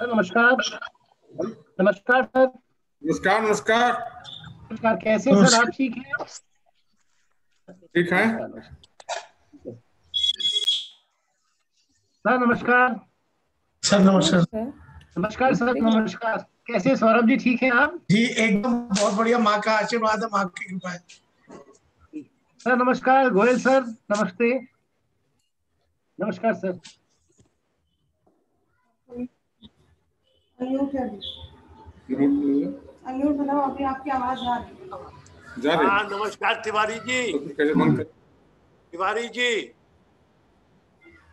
नमस्कार। नमस्कार सर। नमस्कार नमस्कार। नमस्कार, कैसे हैं सर? आप ठीक हैं? ठीक है नमस्कार नमस्कार सर। नमस्कार सर। नमस्कार नमस्कार सर। नमस्कार, कैसे हैं सौरभ जी? ठीक हैं आप? जी, एकदम बहुत बढ़िया। माँ का आशीर्वाद है, माँ की कृपा है। सर नमस्कार। गोयल सर नमस्ते। नमस्कार सर। अनम्यूट बनाओ, अभी आपकी आवाज आ रही है। जा रहे हाँ, नमस्कार तिवारी जी। कैसे बंद कर? तिवारी जी,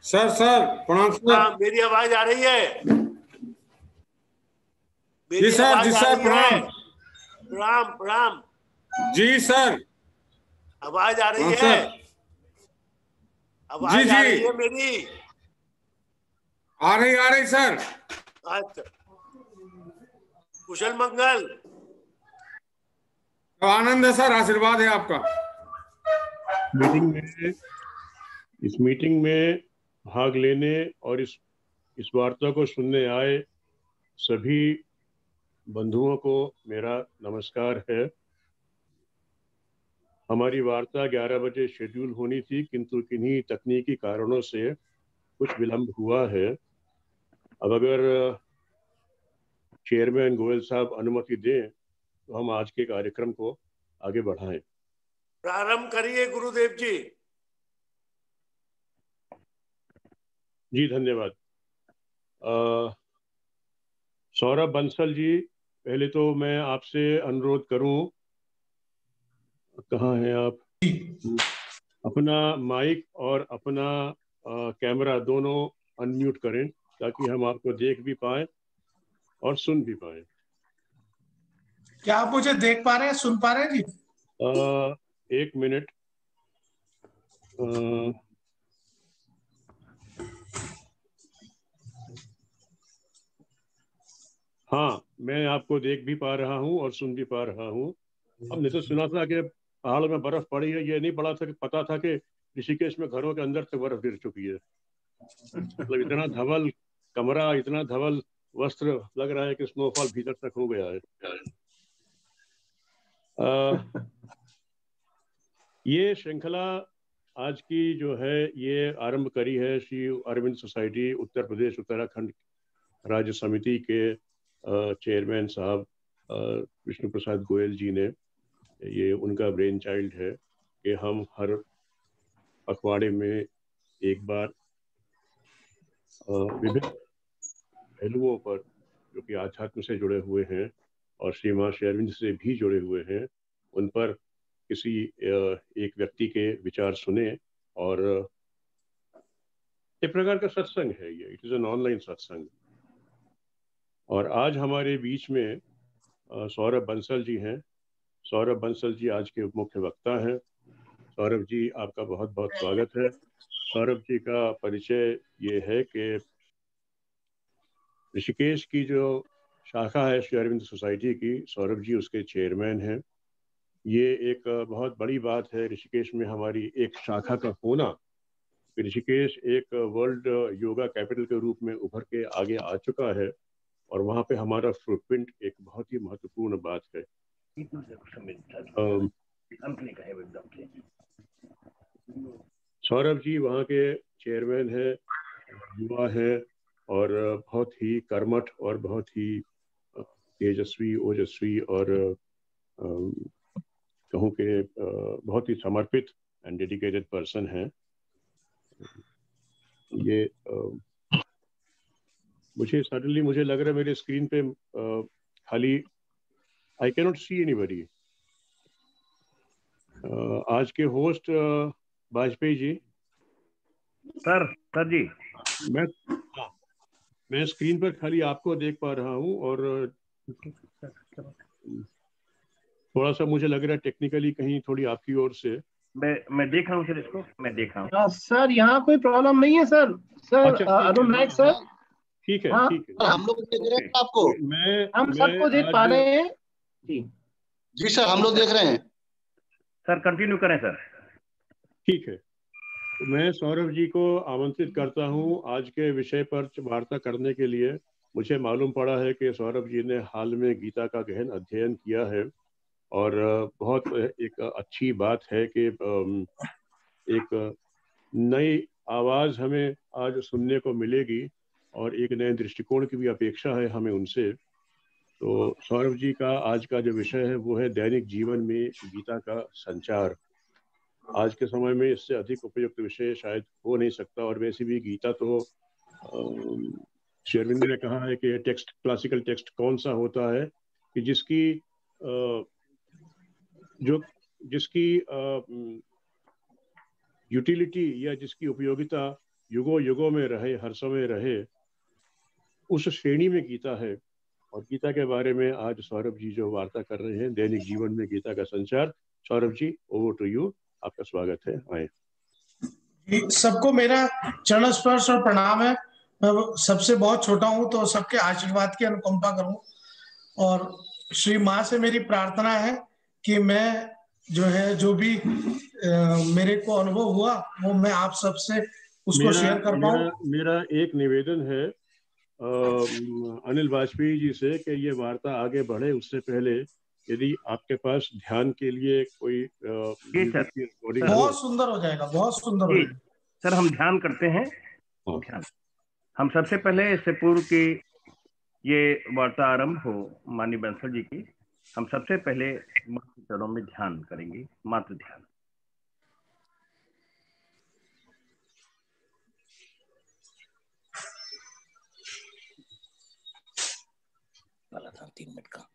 सर सर प्रणाम सर। हाँ, मेरी आवाज आ रही है? जी मेरी सर, आवाज जी आ सर, रही है? प्रणाम। प्रणाम प्रणाम। जी सर। आवाज आ रही प्रणाम है? सर। जी आवाज आ जी, रही है मेरी? आ रही सर। अच्छा, कुशल मंगल। तो आनंद है सर, आशीर्वाद है आपका। इस मीटिंग में भाग लेने और इस वार्ता को सुनने आए सभी बंधुओं को मेरा नमस्कार है। हमारी वार्ता 11 बजे शेड्यूल होनी थी, किंतु किन्हीं तकनीकी कारणों से कुछ विलंब हुआ है। अब अगर चेयरमैन गोयल साहब अनुमति दें तो हम आज के कार्यक्रम को आगे बढ़ाएं। प्रारंभ करिए गुरुदेव जी। जी धन्यवाद। सौरभ बंसल जी, पहले तो मैं आपसे अनुरोध करूं, कहाँ हैं आप? अपना माइक और अपना कैमरा दोनों अनम्यूट करें ताकि हम आपको देख भी पाएं और सुन भी पाएं। क्या आप मुझे देख पा रहे हैं, सुन पा रहे हैं जी? एक मिनट। हाँ, मैं आपको देख भी पा रहा हूँ और सुन भी पा रहा हूँ। हमने तो सुना था कि पहाड़ में बर्फ पड़ी है, ये नहीं पड़ा था कि पता था कि ऋषिकेश में घरों के अंदर से बर्फ गिर चुकी है। मतलब इतना धवल कमरा, इतना धवल वस्त्र, लग रहा है कि स्नोफॉल भीतर तक हो गया है। ये श्रृंखला आज की जो है ये आरंभ करी है श्री अरविंद सोसाइटी उत्तर प्रदेश उत्तराखंड राज्य समिति के चेयरमैन साहब विष्णु प्रसाद गोयल जी ने। ये उनका ब्रेन चाइल्ड है कि हम हर पखवाड़े में एक बार विभिन्न पहलुओं पर जो कि आध्यात्म से जुड़े हुए हैं और श्री मां श्री अरविंद से भी जुड़े हुए हैं, उन पर किसी एक व्यक्ति के विचार सुने। और एक प्रकार का सत्संग है ये, इट इज एन ऑनलाइन सत्संग। और आज हमारे बीच में सौरभ बंसल जी हैं। सौरभ बंसल जी आज के मुख्य वक्ता हैं। सौरभ जी, आपका बहुत बहुत स्वागत है। सौरभ जी का परिचय ये है कि ऋषिकेश की जो शाखा है श्री अरविंद सोसाइटी की, सौरभ जी उसके चेयरमैन हैं। ये एक बहुत बड़ी बात है ऋषिकेश में हमारी एक शाखा का होना। ऋषिकेश एक वर्ल्ड योगा कैपिटल के रूप में उभर के आगे आ चुका है और वहाँ पे हमारा फुटप्रिंट एक बहुत ही महत्वपूर्ण बात है। सौरभ जी वहाँ के चेयरमैन हैं, युवा है और बहुत ही कर्मठ और बहुत ही तेजस्वी ओजस्वी और कहूँ कि बहुत ही समर्पित एंड डेडिकेटेड पर्सन है। ये मुझे लग रहा है मेरे स्क्रीन पे खाली I can not see anybody. आज के होस्ट वाजपेयी जी। सर जी, मैं स्क्रीन पर खाली आपको देख पा रहा हूँ और थोड़ा सा मुझे लग रहा है टेक्निकली कहीं थोड़ी आपकी ओर से। मैं देख रहा हूँ सर, इसको मैं देख रहा हूँ। सर यहाँ कोई प्रॉब्लम नहीं है सर। सर अच्छा, ठीक है, अरुण नायक सर, ठीक है, हाँ ठीक है। हम लोग देख रहे हैं आपको। हम सबको देख पा रहे हैं जी सर, हम लोग देख रहे हैं सर। कंटिन्यू करें सर। ठीक है, तो मैं सौरभ जी को आमंत्रित करता हूं आज के विषय पर वार्ता करने के लिए। मुझे मालूम पड़ा है कि सौरभ जी ने हाल में गीता का गहन अध्ययन किया है और बहुत एक अच्छी बात है कि एक नई आवाज़ हमें आज सुनने को मिलेगी और एक नए दृष्टिकोण की भी अपेक्षा है हमें उनसे। तो सौरभ जी का आज का जो विषय है वो है दैनिक जीवन में गीता का संचार। आज के समय में इससे अधिक उपयुक्त विषय शायद हो नहीं सकता। और वैसे भी गीता तो श्री अरविंद ने कहा है कि टेक्स्ट, क्लासिकल टेक्स्ट कौन सा होता है कि जिसकी यूटिलिटी या जिसकी उपयोगिता युगों युगों में रहे, हर समय रहे, उस श्रेणी में गीता है। और गीता के बारे में आज सौरभ जी जो वार्ता कर रहे हैं, दैनिक जीवन में गीता का संचार। Saurabh ji, over to you, आपका स्वागत है, आए। सबको मेरा चरण स्पर्श और प्रणाम है। मैं सबसे बहुत छोटा हूं तो सबके आशीर्वाद की अनुकंपा करूं। और श्री माँ से मेरी प्रार्थना है कि मैं जो भी मेरे को अनुभव हुआ वो मैं आप सबसे उसको शेयर कर पाऊं। मेरा एक निवेदन है अनिल वाजपेयी जी से कि ये वार्ता आगे बढ़े उससे पहले यदि आपके पास ध्यान के लिए कोई बहुत सुंदर हो जाएगा, बहुत सुंदर हो जाएगा। सर हम ध्यान करते हैं। ध्यान हम सबसे पहले, इससे पूर्व की ये वार्ता आरंभ हो माननीय बंसल जी की, हम सबसे पहले मात्र चरणों में ध्यान करेंगे, मात्र ध्यान। वाला था 3 मिनट का।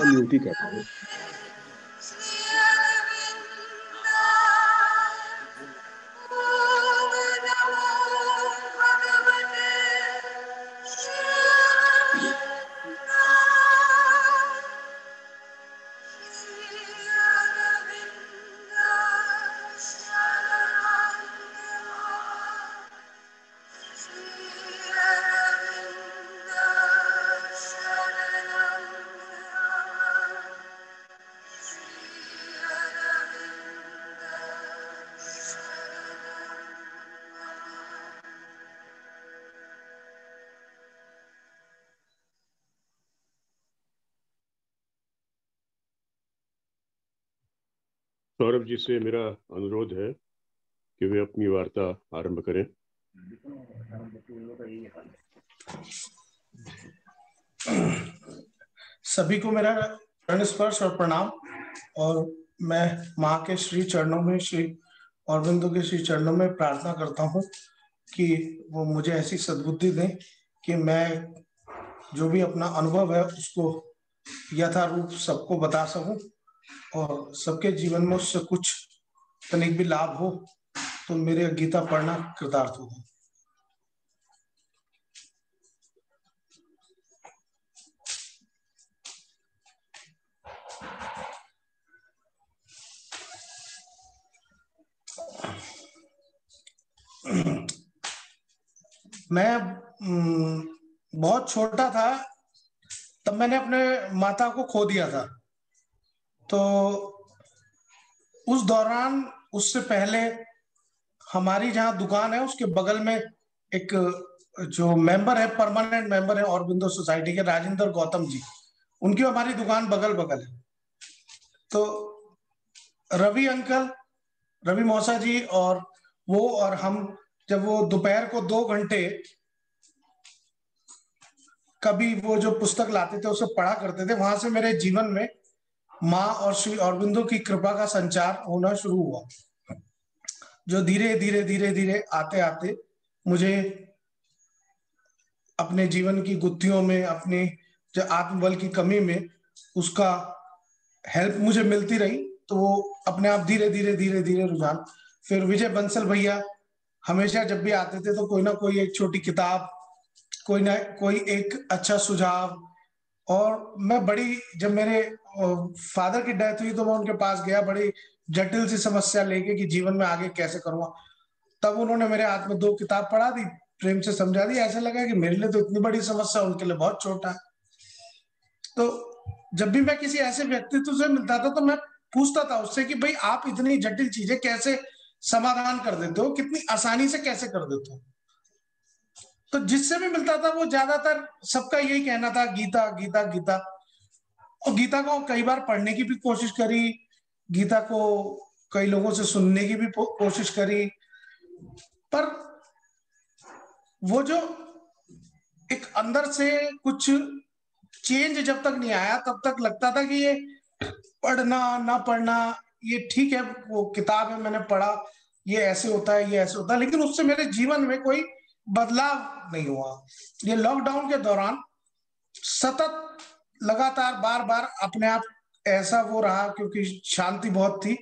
म्यूट ही करता हूँ। सौरभ जी से मेरा अनुरोध है कि वे अपनी वार्ता आरंभ करें। सभी को मेरा चरण स्पर्श और प्रणाम। और मैं माँ के श्री चरणों में, श्री अरविंदो के श्री चरणों में प्रार्थना करता हूँ कि वो मुझे ऐसी सद्बुद्धि दें कि मैं जो भी अपना अनुभव है उसको यथारूप सबको बता सकूं और सबके जीवन में उससे कुछ तनिक भी लाभ हो तो मेरे गीता पढ़ना कृतार्थ होगा। मैं बहुत छोटा था तब मैंने अपने माता को खो दिया था। तो उस दौरान, उससे पहले हमारी जहाँ दुकान है उसके बगल में एक जो मेंबर है, परमानेंट मेंबर है अरविंदो सोसाइटी के, राजेंद्र गौतम जी, उनकी हमारी दुकान बगल बगल है। तो रवि अंकल, रवि मौसा जी और वो और हम जब वो दोपहर को 2 घंटे कभी वो जो पुस्तक लाते थे उसे पढ़ा करते थे, वहां से मेरे जीवन में माँ और श्री अरविंदो की कृपा का संचार होना शुरू हुआ, जो धीरे धीरे धीरे धीरे आते आते मुझे अपने जीवन की गुत्थियों में, अपने जो आत्मबल की कमी में उसका हेल्प मुझे मिलती रही। तो वो अपने आप धीरे धीरे धीरे धीरे रुझान, फिर विजय बंसल भैया हमेशा जब भी आते थे तो कोई ना कोई एक छोटी किताब, कोई ना कोई एक अच्छा सुझाव। और मैं बड़ी, जब मेरे फादर की डेथ हुई तो मैं उनके पास गया बड़ी जटिल सी समस्या लेके कि जीवन में आगे कैसे करूँगा। तब उन्होंने मेरे हाथ में 2 किताब पढ़ा दी, प्रेम से समझा दी। ऐसा लगा कि मेरे लिए तो इतनी बड़ी समस्या उनके लिए बहुत छोटा है। तो जब भी मैं किसी ऐसे व्यक्तित्व से मिलता था तो मैं पूछता था उससे कि भाई आप इतनी जटिल चीजें कैसे समाधान कर देते हो, कितनी आसानी से कैसे कर देते हो। तो जिससे भी मिलता था वो ज्यादातर सबका यही कहना था, गीता गीता गीता। और गीता को कई बार पढ़ने की भी कोशिश करी, गीता को कई लोगों से सुनने की भी कोशिश करी, पर वो जो एक अंदर से कुछ चेंज जब तक नहीं आया तब तक लगता था कि ये पढ़ना ना पढ़ना ये ठीक है, वो किताब है मैंने पढ़ा, ये ऐसे होता है, ये ऐसे होता है, लेकिन उससे मेरे जीवन में कोई बदलाव नहीं हुआ। ये लॉकडाउन के दौरान सतत लगातार बार बार अपने आप ऐसा वो रहा, क्योंकि शांति बहुत थी,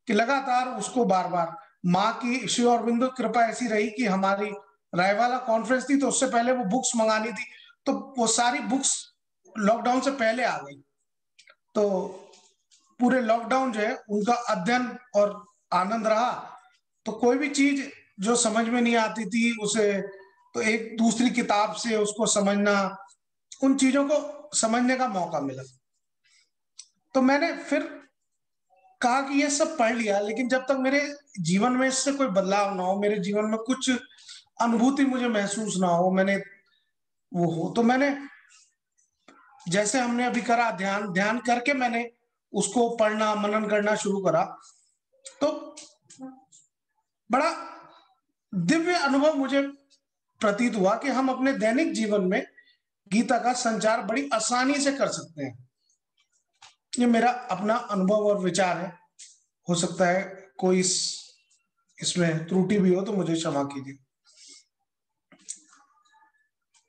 कि लगातार उसको बार बार माँ की श्री अरविंदो कृपा ऐसी रही कि हमारी रायवाला कॉन्फ्रेंस थी तो उससे पहले वो बुक्स मंगानी थी, तो वो सारी बुक्स लॉकडाउन से पहले आ गई। तो पूरे लॉकडाउन जो है उनका अध्ययन और आनंद रहा। तो कोई भी चीज जो समझ में नहीं आती थी उसे तो एक दूसरी किताब से उसको समझना, उन चीजों को समझने का मौका मिला। तो मैंने फिर कहा कि ये सब पढ़ लिया, लेकिन जब तक मेरे जीवन में इससे कोई बदलाव ना हो, मेरे जीवन में कुछ अनुभूति मुझे महसूस ना हो, मैंने वो हो, तो मैंने जैसे हमने अभी करा ध्यान करके मैंने उसको पढ़ना मनन करना शुरू करा। तो बड़ा दिव्य अनुभव मुझे प्रतीत हुआ कि हम अपने दैनिक जीवन में गीता का संचार बड़ी आसानी से कर सकते हैं। ये मेरा अपना अनुभव और विचार है, हो सकता है कोई इसमें त्रुटि भी हो तो मुझे क्षमा कीजिए।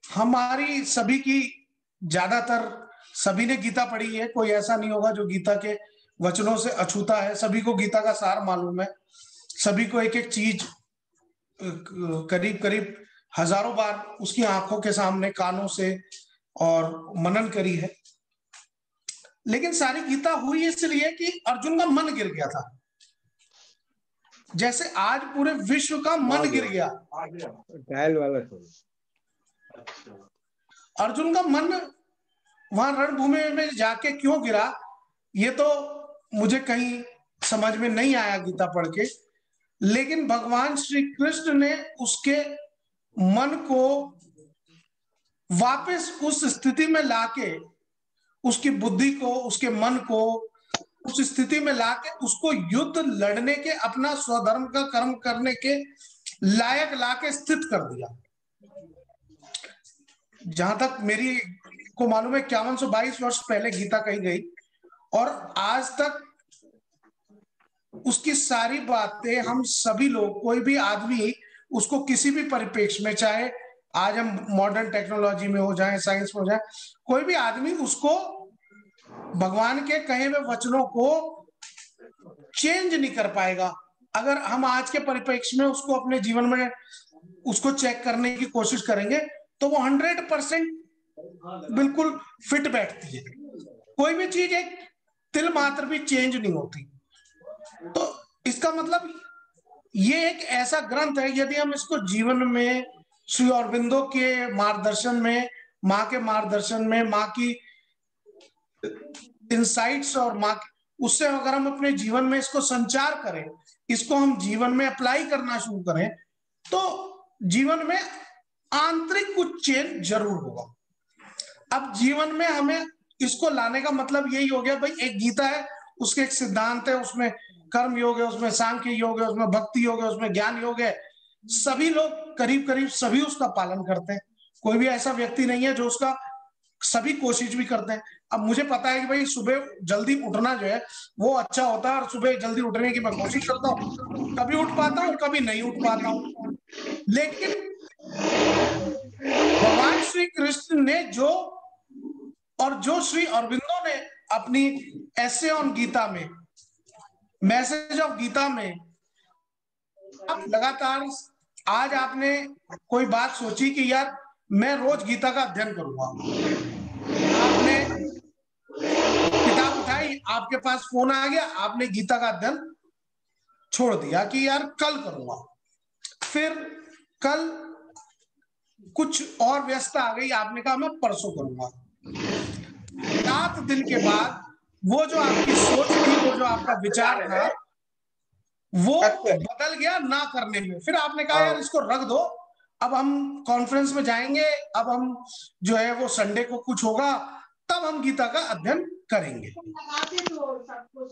हमारी सभी की, ज्यादातर सभी ने गीता पढ़ी है, कोई ऐसा नहीं होगा जो गीता के वचनों से अछूता है। सभी को गीता का सार मालूम है, सभी को एक एक चीज करीब करीब हजारों बार उसकी आंखों के सामने कानों से और मनन करी है। लेकिन सारी गीता हुई इसलिए कि अर्जुन का मन गिर गया था, जैसे आज पूरे विश्व का मन गिर गया। अर्जुन का मन वहां रणभूमि में जाके क्यों गिरा, ये तो मुझे कहीं समझ में नहीं आया गीता पढ़ के। लेकिन भगवान श्री कृष्ण ने उसके मन को वापस उस स्थिति में लाके, उसकी बुद्धि को, उसके मन को उस स्थिति में लाके उसको युद्ध लड़ने के, अपना स्वधर्म का कर्म करने के लायक लाके स्थित कर दिया। जहां तक मेरी को मालूम है 5122 वर्ष पहले गीता कही गई और आज तक उसकी सारी बातें हम सभी लोग, कोई भी आदमी उसको किसी भी परिप्रेक्ष्य में, चाहे आज हम मॉडर्न टेक्नोलॉजी में हो जाए, साइंस में हो जाए, कोई भी आदमी उसको भगवान के कहे हुए वचनों को चेंज नहीं कर पाएगा। अगर हम आज के परिप्रेक्ष्य में उसको अपने जीवन में उसको चेक करने की कोशिश करेंगे तो वो 100% बिल्कुल फिट बैठती है। कोई भी चीज एक तिल मात्र भी चेंज नहीं होती। तो इसका मतलब ये एक ऐसा ग्रंथ है, यदि हम इसको जीवन में श्री अरबिंदो के मार्गदर्शन में, माँ के मार्गदर्शन में, माँ की इंसाइट्स और माँ उससे अगर हम अपने जीवन में इसको संचार करें, इसको हम जीवन में अप्लाई करना शुरू करें, तो जीवन में आंतरिक कुछ चेंज जरूर होगा। अब जीवन में हमें इसको लाने का मतलब यही हो गया, भाई एक गीता है, उसके एक सिद्धांत है, उसमें कर्म योग है, उसमें सांख्य योग है, उसमें भक्ति योग है, उसमें ज्ञान योग है। सभी लोग करीब करीब सभी उसका पालन करते हैं। कोई भी ऐसा व्यक्ति नहीं है जो उसका, सभी कोशिश भी करते हैं। अब मुझे पता है कि भाई सुबह जल्दी उठना जो है वो अच्छा होता है और सुबह जल्दी उठने की मैं कोशिश करता हूँ, कभी उठ पाता हूँ, कभी नहीं उठ पाता हूँ। लेकिन भगवान श्री कृष्ण ने जो श्री अरबिंदो ने अपनी ऐसे ऑन गीता में, मैसेज ऑफ गीता में, लगातार आज आपने कोई बात सोची कि यार मैं रोज गीता का अध्ययन करूंगा, आपने किताब उठाई, आपके पास फोन आ गया, आपने गीता का अध्ययन छोड़ दिया कि यार कल करूंगा। फिर कल कुछ और व्यस्तता आ गई, आपने कहा मैं परसों करूंगा। 7 दिन के बाद वो जो आपकी सोच थी, वो जो आपका विचार था, वो बदल गया ना करने में। फिर आपने कहा यार इसको रख दो, अब हम कॉन्फ्रेंस में जाएंगे, अब हम जो है वो संडे को कुछ होगा तब हम गीता का अध्ययन करेंगे।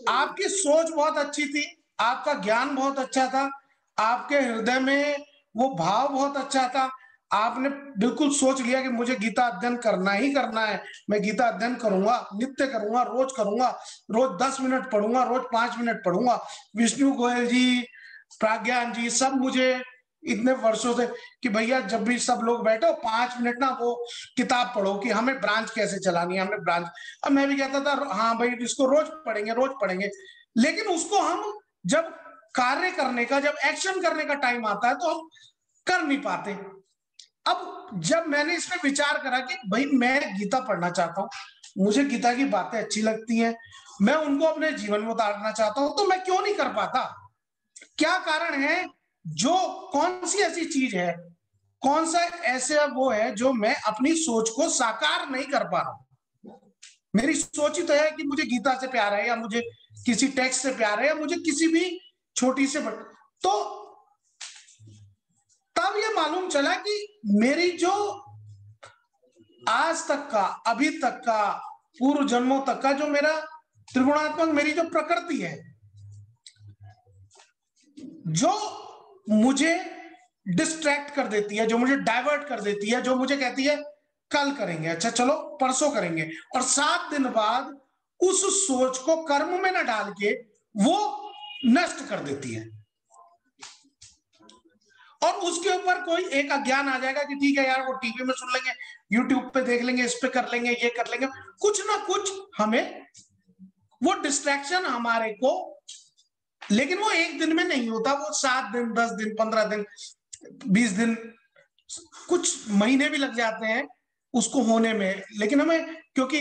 आपकी सोच बहुत अच्छी थी, आपका ज्ञान बहुत अच्छा था, आपके हृदय में वो भाव बहुत अच्छा था। आपने बिल्कुल सोच लिया कि मुझे गीता अध्ययन करना ही करना है, मैं गीता अध्ययन करूंगा, नित्य करूंगा, रोज 10 मिनट पढ़ूंगा, रोज 5 मिनट पढ़ूंगा। विष्णु गोयल जी, प्राज्ञान जी, सब मुझे इतने वर्षों से कि भैया जब भी सब लोग बैठो 5 मिनट ना वो किताब पढ़ो कि हमें ब्रांच कैसे चलानी है, हमें ब्रांच। अब मैं भी कहता था हाँ भाई इसको रोज पढ़ेंगे, लेकिन उसको हम जब कार्य करने का, जब एक्शन करने का टाइम आता है तो हम कर नहीं पाते। अब जब मैंने इसमें विचार करा कि भाई मैं गीता पढ़ना चाहता हूँ, मुझे गीता की बातें अच्छी लगती हैं, मैं उनको अपने जीवन में उतारना चाहता हूं, तो मैं क्यों नहीं कर पाता? क्या कारण है? जो कौन सी ऐसी चीज है, कौन सा ऐसे वो है जो मैं अपनी सोच को साकार नहीं कर पा रहा हूं? मेरी सोच ही तो है कि मुझे गीता से प्यार है, या मुझे किसी टेक्स्ट से प्यार है, या मुझे किसी भी छोटी से तो तब ये मालूम चला कि मेरी जो आज तक का, अभी तक का, पूर्व जन्मों तक का जो मेरा त्रिगुणात्मक मेरी जो प्रकृति है, जो मुझे डिस्ट्रैक्ट कर देती है, जो मुझे डाइवर्ट कर देती है, जो मुझे कहती है कल करेंगे, अच्छा चलो परसों करेंगे, और 7 दिन बाद उस सोच को कर्म में न डाल के वो नष्ट कर देती है। और उसके ऊपर कोई एक अज्ञान आ जाएगा कि ठीक है यार वो टीवी में सुन लेंगे, यूट्यूब पे देख लेंगे, इस पे कर लेंगे, ये कर लेंगे, कुछ ना कुछ हमें वो डिस्ट्रैक्शन हमारे को, लेकिन वो एक दिन में नहीं होता, वो 7 दिन, 10 दिन, 15 दिन, 20 दिन, कुछ महीने भी लग जाते हैं उसको होने में। लेकिन हमें, क्योंकि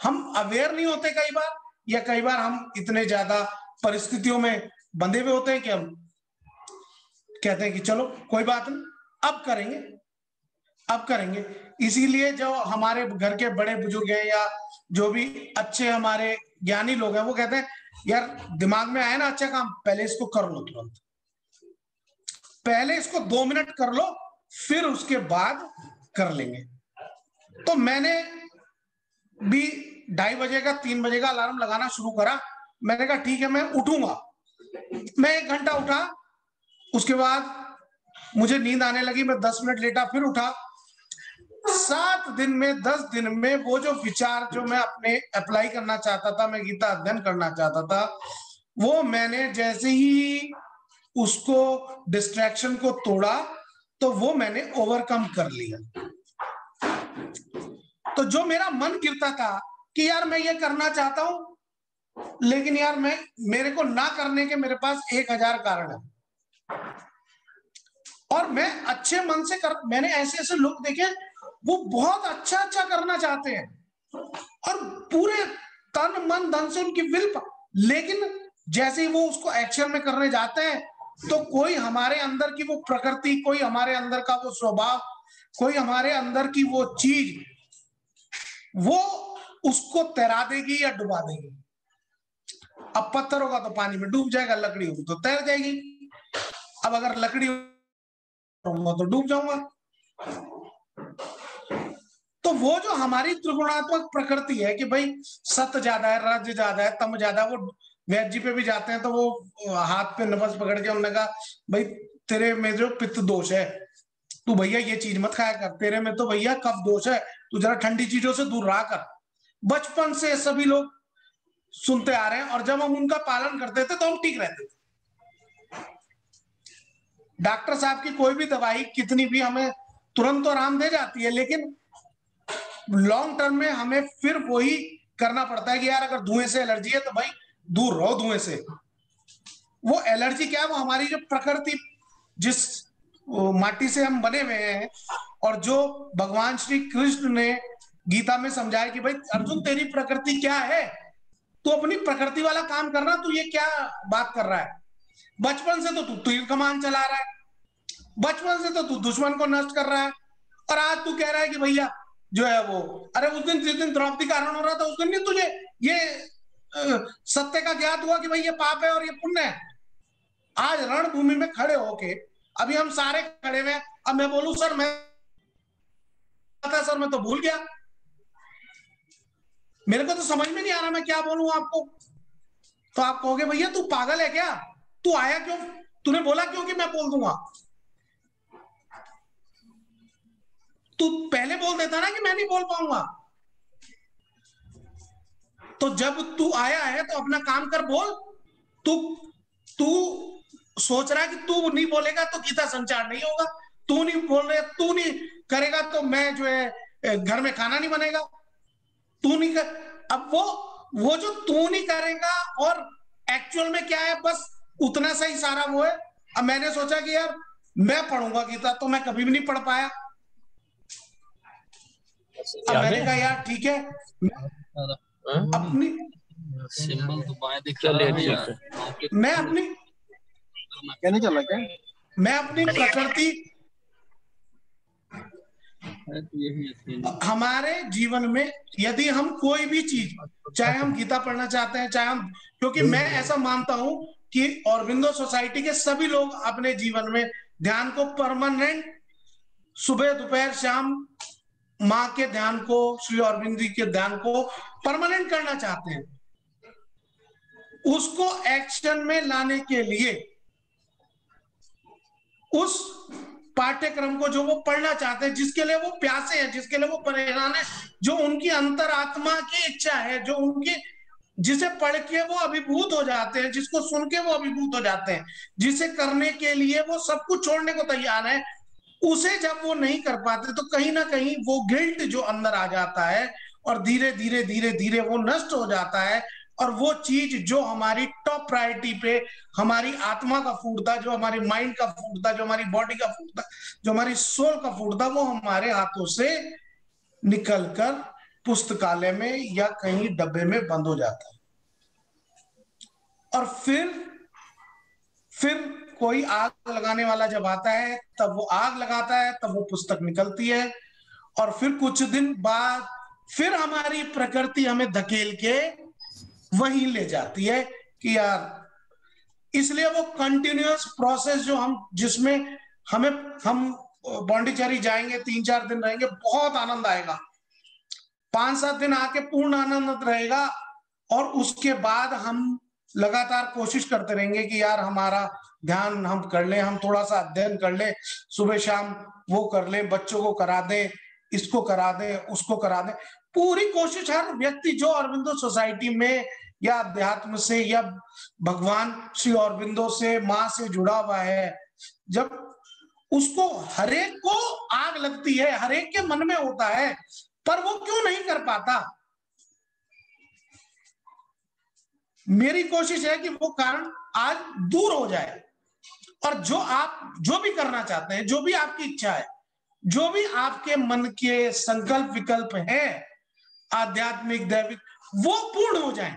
हम अवेयर नहीं होते कई बार, या कई बार हम इतने ज्यादा परिस्थितियों में बंधे हुए होते हैं कि हम कहते हैं कि चलो कोई बात नहीं, अब करेंगे। इसीलिए जो हमारे घर के बड़े बुजुर्ग हैं या जो भी अच्छे हमारे ज्ञानी लोग हैं, वो कहते हैं यार दिमाग में आया ना अच्छा काम, पहले इसको कर लो, तुरंत पहले इसको 2 मिनट कर लो, फिर उसके बाद कर लेंगे। तो मैंने भी 2:30 बजे का 3 बजे का अलार्म लगाना शुरू करा, मैंने कहा ठीक है मैं उठूंगा। मैं 1 घंटा उठा, उसके बाद मुझे नींद आने लगी, मैं 10 मिनट लेटा, फिर उठा। 7 दिन में 10 दिन में वो जो विचार जो मैं अपने अप्लाई करना चाहता था, मैं गीता अध्ययन करना चाहता था, वो मैंने जैसे ही उसको डिस्ट्रैक्शन को तोड़ा तो वो मैंने ओवरकम कर लिया। तो जो मेरा मन गिरता था कि यार मैं ये करना चाहता हूं, लेकिन यार मेरे को ना करने के मेरे पास 1000 कारण है, और मैं अच्छे मन से मैंने ऐसे ऐसे लोग देखे वो बहुत अच्छा करना चाहते हैं और पूरे तन मन धन से उनकी विल, लेकिन जैसे ही वो उसको एक्शन में करने जाते हैं तो कोई हमारे अंदर की वो प्रकृति, कोई हमारे अंदर का वो स्वभाव, कोई हमारे अंदर की वो चीज, वो उसको तैरा देगी या डुबा देगी। अब पत्थर होगा तो पानी में डूब जाएगा, लकड़ी होगी तो तैर जाएगी। अब अगर लकड़ी होगा तो डूब जाऊंगा। तो वो जो हमारी त्रिगुणात्मक प्रकृति है कि भाई सत्य ज्यादा है, रज ज्यादा है, तम ज्यादा है। वो वैद्य जी पे भी जाते हैं तो वो हाथ पे नफस पकड़ के उन्होंने कहा भाई तेरे में जो पित्त दोष है, तू भैया ये चीज मत खाया कर, तेरे में तो भैया कफ दोष है, तू जरा ठंडी चीजों से दूर रहा कर। बचपन से सभी लोग सुनते आ रहे हैं और जब हम उनका पालन करते थे तो हम ठीक रहते थे। डॉक्टर साहब की कोई भी दवाई कितनी भी हमें तुरंत तो आराम दे जाती है, लेकिन लॉन्ग टर्म में हमें फिर वही करना पड़ता है कि यार अगर धुएं से एलर्जी है तो भाई दूर रहो धुएं से। वो एलर्जी क्या है, वो हमारी जो प्रकृति, जिस माटी से हम बने हुए हैं, और जो भगवान श्री कृष्ण ने गीता में समझाया कि भाई अर्जुन तेरी प्रकृति क्या है, तू अपनी प्रकृति वाला काम करना, तू ये क्या बात कर रहा है। बचपन से तो तू तीर कमान चला रहा है, बचपन से तो तू दुश्मन को नष्ट कर रहा है, और आज तू कह रहा है कि भैया जो है वो, अरे उस दिन जिस दिन द्रौपदी का हरण हो रहा था उस दिन नहीं तुझे ये सत्य का ज्ञात हुआ कि भाई ये पाप है और ये पुण्य है। आज रणभूमि में खड़े होके अभी हम सारे खड़े हुए, अब मैं बोलूं सर मैं तो भूल गया, मेरे को तो समझ में नहीं आ रहा मैं क्या बोलूं आपको। तो आप कहोगे भैया तू पागल है क्या, तू आया क्यों, तूने बोला क्यों कि मैं बोल दूंगा। तू पहले बोल देता ना कि मैं नहीं बोल पाऊंगा। तो जब तू आया है तो अपना काम कर, बोल। तू सोच रहा है कि तू नहीं बोलेगा तो गीता संचार नहीं होगा, तू नहीं बोल रहे, तू नहीं करेगा तो मैं जो है घर में खाना नहीं बनेगा, तू नहीं कर। अब वो जो तू नहीं करेगा और एक्चुअल में क्या है, बस उतना सा ही सारा वो है। अब मैंने सोचा कि यार मैं पढ़ूंगा गीता, तो मैं कभी भी नहीं पढ़ पाया। अब मैंने कहा यार ठीक है, अपनी सिंबल तो बाएं दिख रहा है, मैं अपनी क्या नहीं चल रहा क्या, मैं अपनी प्रकृति, हमारे जीवन में यदि हम कोई भी चीज, चाहे हम गीता पढ़ना चाहते हैं, चाहे हम, क्योंकि मैं ऐसा मानता हूं कि औरबिंदो सोसाइटी के सभी लोग अपने जीवन में ध्यान को परमानेंट, सुबह दोपहर शाम माँ के ध्यान को, श्री अरविंद जी के ध्यान को परमानेंट करना चाहते हैं। उसको एक्शन में लाने के लिए उस पाठ्यक्रम को जो वो पढ़ना चाहते हैं, जिसके लिए वो प्यासे हैं, जिसके लिए वो परेशान है, जो उनकी अंतरात्मा की इच्छा है, जो उनकी, जिसे पढ़ के वो अभिभूत हो जाते हैं, जिसको सुन के वो अभिभूत हो जाते हैं, जिसे करने के लिए वो सब कुछ छोड़ने को तैयार है, उसे जब वो नहीं कर पाते तो कहीं ना कहीं वो गिल्ट जो अंदर आ जाता है और धीरे धीरे धीरे धीरे वो नष्ट हो जाता है। और वो चीज जो हमारी टॉप प्रायोरिटी पे, हमारी आत्मा का फूड था, जो हमारी माइंड का फूड था, जो हमारी बॉडी का फूड था, जो हमारी सोल का फूड था, वो हमारे हाथों से निकलकर पुस्तकालय में या कहीं डब्बे में बंद हो जाता है। और फिर कोई आग लगाने वाला जब आता है तब वो आग लगाता है, तब वो पुस्तक निकलती है, और फिर कुछ दिन बाद फिर हमारी प्रकृति हमें धकेल के वहीं ले जाती है कि यार। इसलिए वो कंटिन्यूअस प्रोसेस जो जिसमें हम पौंडीचेरी जाएंगे, 3-4 दिन रहेंगे, बहुत आनंद आएगा, 5-7 दिन आके पूर्ण आनंद रहेगा, और उसके बाद हम लगातार कोशिश करते रहेंगे कि यार हमारा ध्यान हम कर ले, हम थोड़ा सा अध्ययन कर ले, सुबह शाम वो कर ले, बच्चों को करा दे, इसको करा दे, उसको करा दे। पूरी कोशिश हर व्यक्ति जो अरविंदो सोसाइटी में या अध्यात्म से या भगवान श्री अरविंदो से, माँ से जुड़ा हुआ है, जब उसको हरेक को आग लगती है, हरेक के मन में होता है, पर वो क्यों नहीं कर पाता। मेरी कोशिश है कि वो कारण आज दूर हो जाए, और जो आप जो भी करना चाहते हैं, जो भी आपकी इच्छा है, जो भी आपके मन के संकल्प विकल्प है आध्यात्मिक दैविक, वो पूर्ण हो जाए।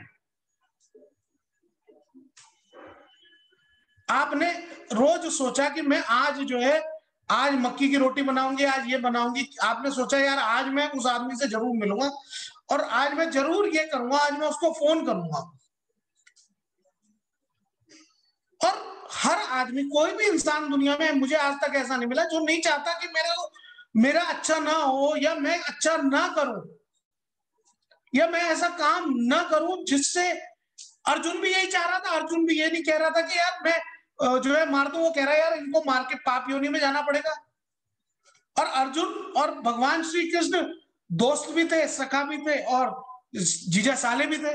आपने रोज सोचा कि मैं आज जो है, आज मक्की की रोटी बनाऊंगी, आज ये बनाऊंगी, आपने सोचा यार आज मैं उस आदमी से जरूर मिलूंगा और आज मैं जरूर ये करूंगा, आज मैं उसको फोन करूंगा। और हर आदमी, कोई भी इंसान दुनिया में, मुझे आज तक ऐसा नहीं मिला जो नहीं चाहता कि मेरा अच्छा ना हो, या मैं अच्छा ना करूं, या मैं ऐसा काम ना करूं जिससे, अर्जुन भी यही चाह रहा था। अर्जुन भी ये नहीं कह रहा था कि यार मैं जो है मार दूं, वो कह रहा है यार इनको मार के पाप योनि में जाना पड़ेगा। और अर्जुन और भगवान श्री कृष्ण दोस्त भी थे, सखा भी थे, और जीजा साले भी थे।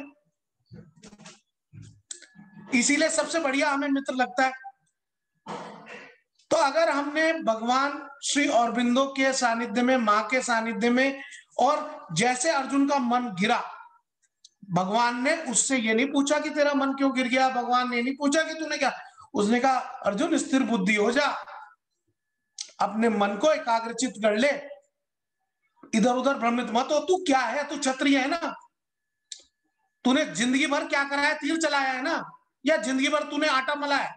इसीलिए सबसे बढ़िया हमें मित्र लगता है। तो अगर हमने भगवान श्री अरविंदो के सानिध्य में, माँ के सानिध्य में, और जैसे अर्जुन का मन गिरा, भगवान ने उससे ये नहीं पूछा कि तेरा मन क्यों गिर गया, भगवान ने नहीं पूछा कि तूने क्या, उसने कहा अर्जुन स्थिर बुद्धि हो जा, अपने मन को एकाग्रचित कर ले, इधर उधर भ्रमित मत हो। तू क्या है, तू क्षत्रिय है ना, तूने जिंदगी भर क्या करा है, तीर चलाया है ना, या जिंदगी भर तूने आटा मला है,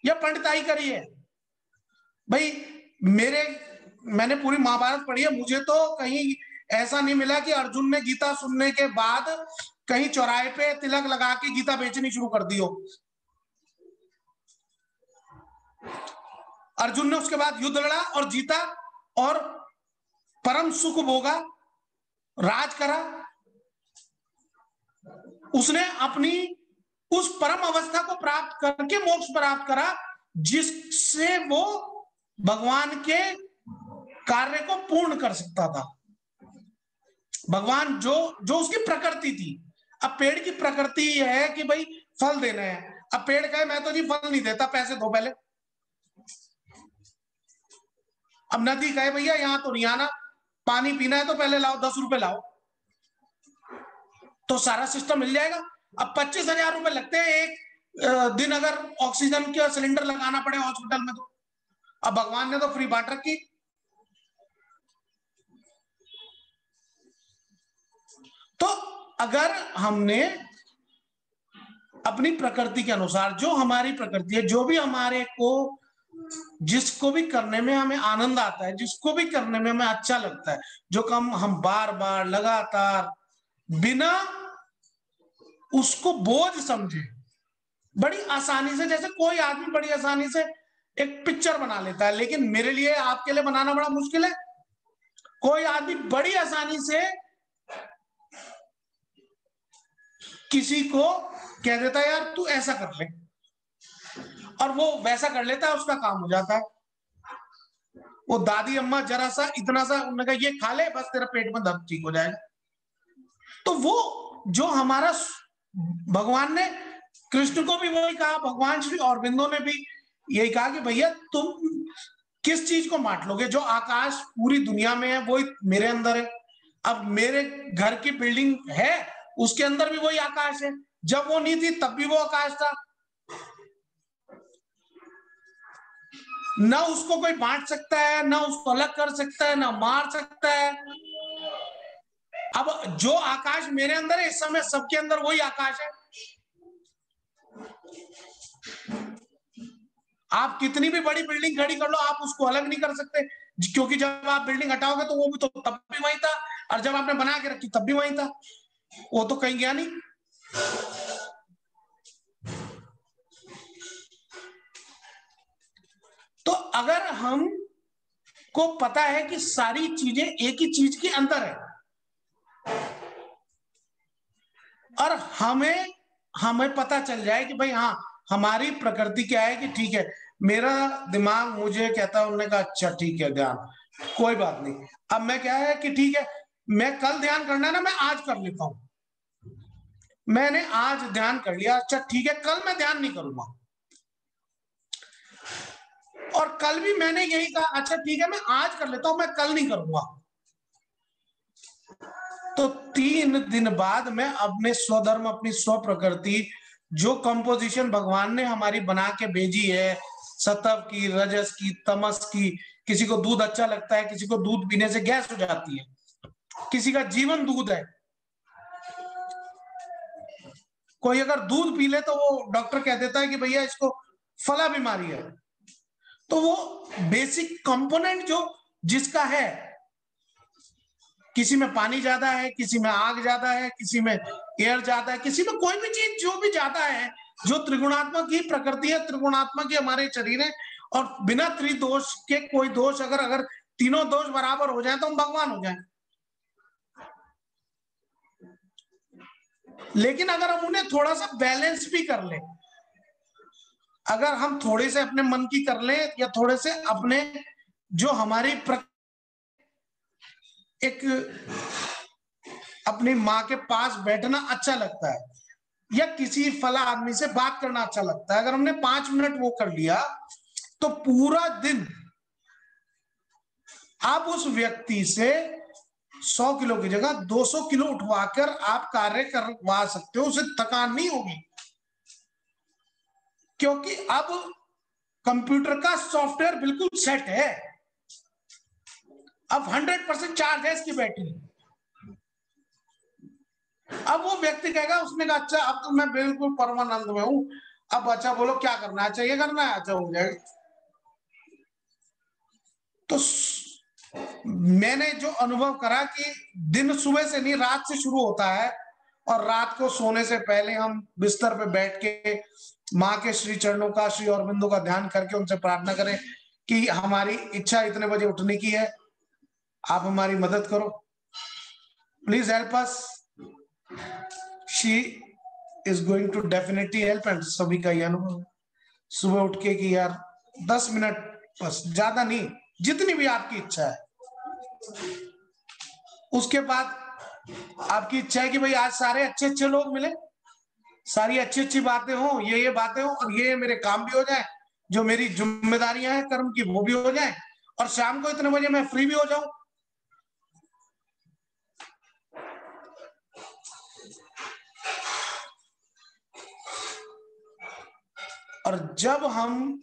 या पंडिताई करी है। भाई मैंने पूरी महाभारत पढ़ी है, मुझे तो कहीं ऐसा नहीं मिला कि अर्जुन ने गीता सुनने के बाद कहीं चौराहे पे तिलक लगा के गीता बेचनी शुरू कर दी हो। अर्जुन ने उसके बाद युद्ध लड़ा और जीता, और परम सुख भोगा, राज करा। उसने अपनी उस परम अवस्था को प्राप्त करके मोक्ष प्राप्त करा, जिससे वो भगवान के कार्य को पूर्ण कर सकता था। भगवान जो उसकी प्रकृति थी। अब पेड़ की प्रकृति है कि भाई फल देना है। अब पेड़ कहे मैं तो जी फल नहीं देता, पैसे दो पहले। अब नदी कहे भैया यहां तो नहीं आना, पानी पीना है तो पहले लाओ, 10 रुपए लाओ, तो सारा सिस्टम मिल जाएगा। अब 25,000 रुपए लगते हैं एक दिन अगर ऑक्सीजन का सिलेंडर लगाना पड़े हॉस्पिटल में, तो अब भगवान ने तो फ्री बांट रखी। तो अगर हमने अपनी प्रकृति के अनुसार, जो हमारी प्रकृति है, जो भी हमारे को, जिसको भी करने में हमें आनंद आता है, जिसको भी करने में हमें अच्छा लगता है, जो काम हम बार बार लगातार बिना उसको बोझ समझे, बड़ी आसानी से, जैसे कोई आदमी बड़ी आसानी से एक पिक्चर बना लेता है, लेकिन मेरे लिए, आपके लिए बनाना बड़ा मुश्किल है। कोई आदमी बड़ी आसानी से किसी को कह देता है यार तू ऐसा कर ले, और वो वैसा कर लेता है, उसका काम हो जाता है। वो दादी अम्मा जरा सा, इतना सा उन्होंने कहा ये खा ले, बस तेरा पेट में दर्द ठीक हो जाएगा। तो वो जो हमारा, भगवान ने कृष्ण को भी वही कहा, भगवान श्री अरविंदो ने भी यही कहा कि भैया तुम किस चीज को बांट लोगे, जो आकाश पूरी दुनिया में है वो मेरे अंदर है। अब मेरे घर की बिल्डिंग है, उसके अंदर भी वही आकाश है, जब वो नहीं थी तब भी वो आकाश था। ना उसको कोई बांट सकता है, ना उसको अलग कर सकता है, ना मार सकता है। अब जो आकाश मेरे अंदर है, इस समय सबके अंदर वही आकाश है। आप कितनी भी बड़ी बिल्डिंग खड़ी कर लो, आप उसको अलग नहीं कर सकते, क्योंकि जब आप बिल्डिंग हटाओगे तो वो भी तो तब भी वही था, और जब आपने बना के रखी तब भी वही था, वो तो कहीं गया नहीं। तो अगर हम को पता है कि सारी चीजें एक ही चीज के अंदर है, और हमें पता चल जाए कि भाई हाँ हमारी प्रकृति क्या है, कि ठीक है मेरा दिमाग मुझे कहता है, उन्होंने कहा अच्छा ठीक है ध्यान कोई बात नहीं। अब मैं क्या है कि ठीक है मैं कल ध्यान करना है ना, मैं आज कर लेता हूं। मैंने आज ध्यान कर लिया, अच्छा ठीक है कल मैं ध्यान नहीं करूंगा। और कल भी मैंने यही कहा, अच्छा ठीक है मैं आज कर लेता हूं, मैं कल नहीं करूंगा। तो 3 दिन बाद मैं अपने स्वधर्म, अपनी स्व प्रकृति, जो कंपोजिशन भगवान ने हमारी बना के भेजी है, सत्व की, रजस की, तमस की, किसी को दूध अच्छा लगता है, किसी को दूध पीने से गैस हो जाती है, किसी का जीवन दूध है, कोई अगर दूध पी ले तो वो डॉक्टर कह देता है कि भैया इसको फला बीमारी है। तो वो बेसिक कंपोनेंट जो जिसका है, किसी में पानी ज्यादा है, किसी में आग ज्यादा है, किसी में एयर ज्यादा है, किसी में कोई भी चीज जो भी ज्यादा है, जो त्रिगुणात्मक ही प्रकृति है, त्रिगुणात्मक ही हमारे शरीर है। और बिना त्रिदोष के कोई दोष अगर तीनों दोष बराबर हो जाए तो हम भगवान हो जाए। लेकिन अगर हम उन्हें थोड़ा सा बैलेंस भी कर ले, अगर हम थोड़े से अपने मन की कर ले, या थोड़े से अपने जो हमारी एक अपनी माँ के पास बैठना अच्छा लगता है, या किसी फला आदमी से बात करना अच्छा लगता है, अगर हमने 5 मिनट वो कर लिया तो पूरा दिन आप उस व्यक्ति से 100 किलो की जगह 200 किलो उठवाकर आप कार्य करवा सकते हो, उसे थकान नहीं होगी। क्योंकि अब कंप्यूटर का सॉफ्टवेयर बिल्कुल सेट है, अब 100% चार्ज है इसकी बैटरी। अब वो व्यक्ति कहेगा, उसने कहा अच्छा अब तो मैं बिल्कुल परमानंद में हूं, अब अच्छा बोलो क्या करना है, अच्छा ये करना है, अच्छा हो जाएगा। तो मैंने जो अनुभव करा कि दिन सुबह से नहीं रात से शुरू होता है, और रात को सोने से पहले हम बिस्तर पे बैठ के माँ के श्री चरणों का, श्री अरविंदों का ध्यान करके उनसे प्रार्थना करें कि हमारी इच्छा इतने बजे उठने की है, आप हमारी मदद करो, please help us. She is going to definitely help. And सभी का ये अनुभव सुबह उठ के कि यार 10 मिनट बस, ज्यादा नहीं, जितनी भी आपकी इच्छा है। उसके बाद आपकी इच्छा है कि भाई आज सारे अच्छे अच्छे लोग मिले, सारी अच्छी अच्छी बातें हो, ये बातें हो, और ये मेरे काम भी हो जाए, जो मेरी जिम्मेदारियां हैं कर्म की वो भी हो जाए, और शाम को इतने बजे मैं फ्री भी हो जाऊं। और जब हम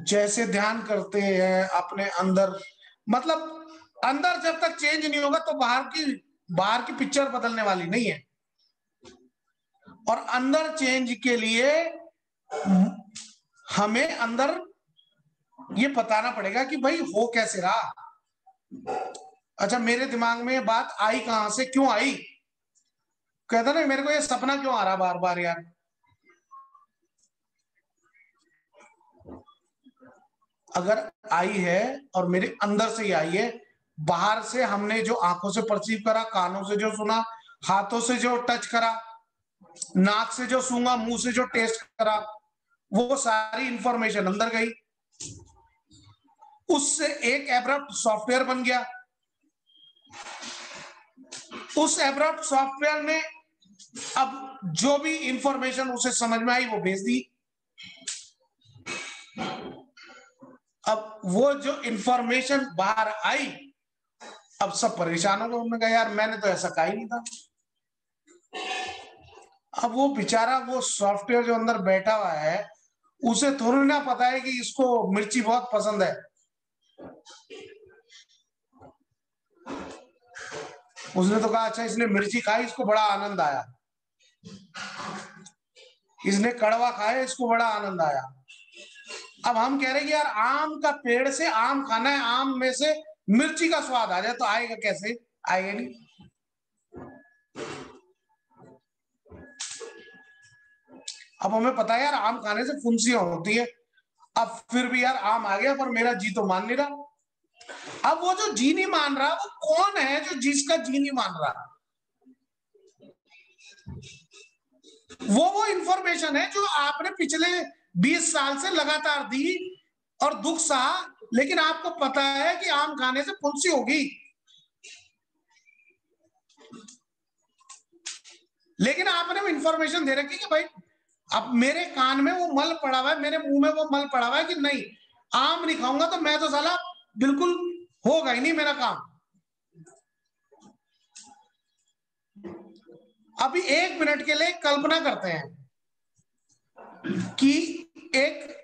जैसे ध्यान करते हैं अपने अंदर, मतलब अंदर जब तक चेंज नहीं होगा तो बाहर की पिक्चर बदलने वाली नहीं है। और अंदर चेंज के लिए हमें अंदर ये बताना पड़ेगा कि भाई हो कैसे रहा। अच्छा मेरे दिमाग में ये बात आई कहां से, क्यों आई, कहता ना मेरे को ये सपना क्यों आ रहा बार बार यार। अगर आई है और मेरे अंदर से ही आई है, बाहर से हमने जो आंखों से परसीव करा, कानों से जो सुना, हाथों से जो टच करा, नाक से जो सूंघा, मुंह से जो टेस्ट करा, वो सारी इंफॉर्मेशन अंदर गई, उससे एक एब्रप्ट सॉफ्टवेयर बन गया। उस एब्रप्ट सॉफ्टवेयर ने अब जो भी इंफॉर्मेशन उसे समझ में आई वो भेज दी। अब वो जो इंफॉर्मेशन बाहर आई, अब सब परेशान हो गए, उन्होंने कहा यार मैंने तो ऐसा कहा ही नहीं था। अब वो बेचारा वो सॉफ्टवेयर जो अंदर बैठा हुआ है, उसे थोड़ी ना पता है कि इसको मिर्ची बहुत पसंद है। उसने तो कहा अच्छा इसने मिर्ची खाई, इसको बड़ा आनंद आया, इसने कड़वा खाया, इसको बड़ा आनंद आया। अब हम कह रहे हैं कि यार आम का पेड़ से आम खाना है, आम में से मिर्ची का स्वाद आ जाए, तो आएगा कैसे, आएगा नहीं। अब हमें पता है यार आम खाने से फुंसियां होती है, अब फिर भी यार आम आ गया, पर मेरा जी तो मान नहीं रहा। अब वो जो जी नहीं मान रहा, वो कौन है जो जिसका जी नहीं मान रहा? वो इंफॉर्मेशन है जो आपने पिछले 20 साल से लगातार दी और दुख सहा, लेकिन आपको पता है कि आम खाने से फुंसी होगी, लेकिन आपने वो इंफॉर्मेशन दे रखी कि भाई अब मेरे कान में वो मल पड़ा हुआ है, मेरे मुंह में वो मल पड़ा हुआ है कि नहीं, आम नहीं खाऊंगा तो मैं तो साला बिल्कुल होगा ही नहीं मेरा काम। अभी 1 मिनट के लिए कल्पना करते हैं कि एक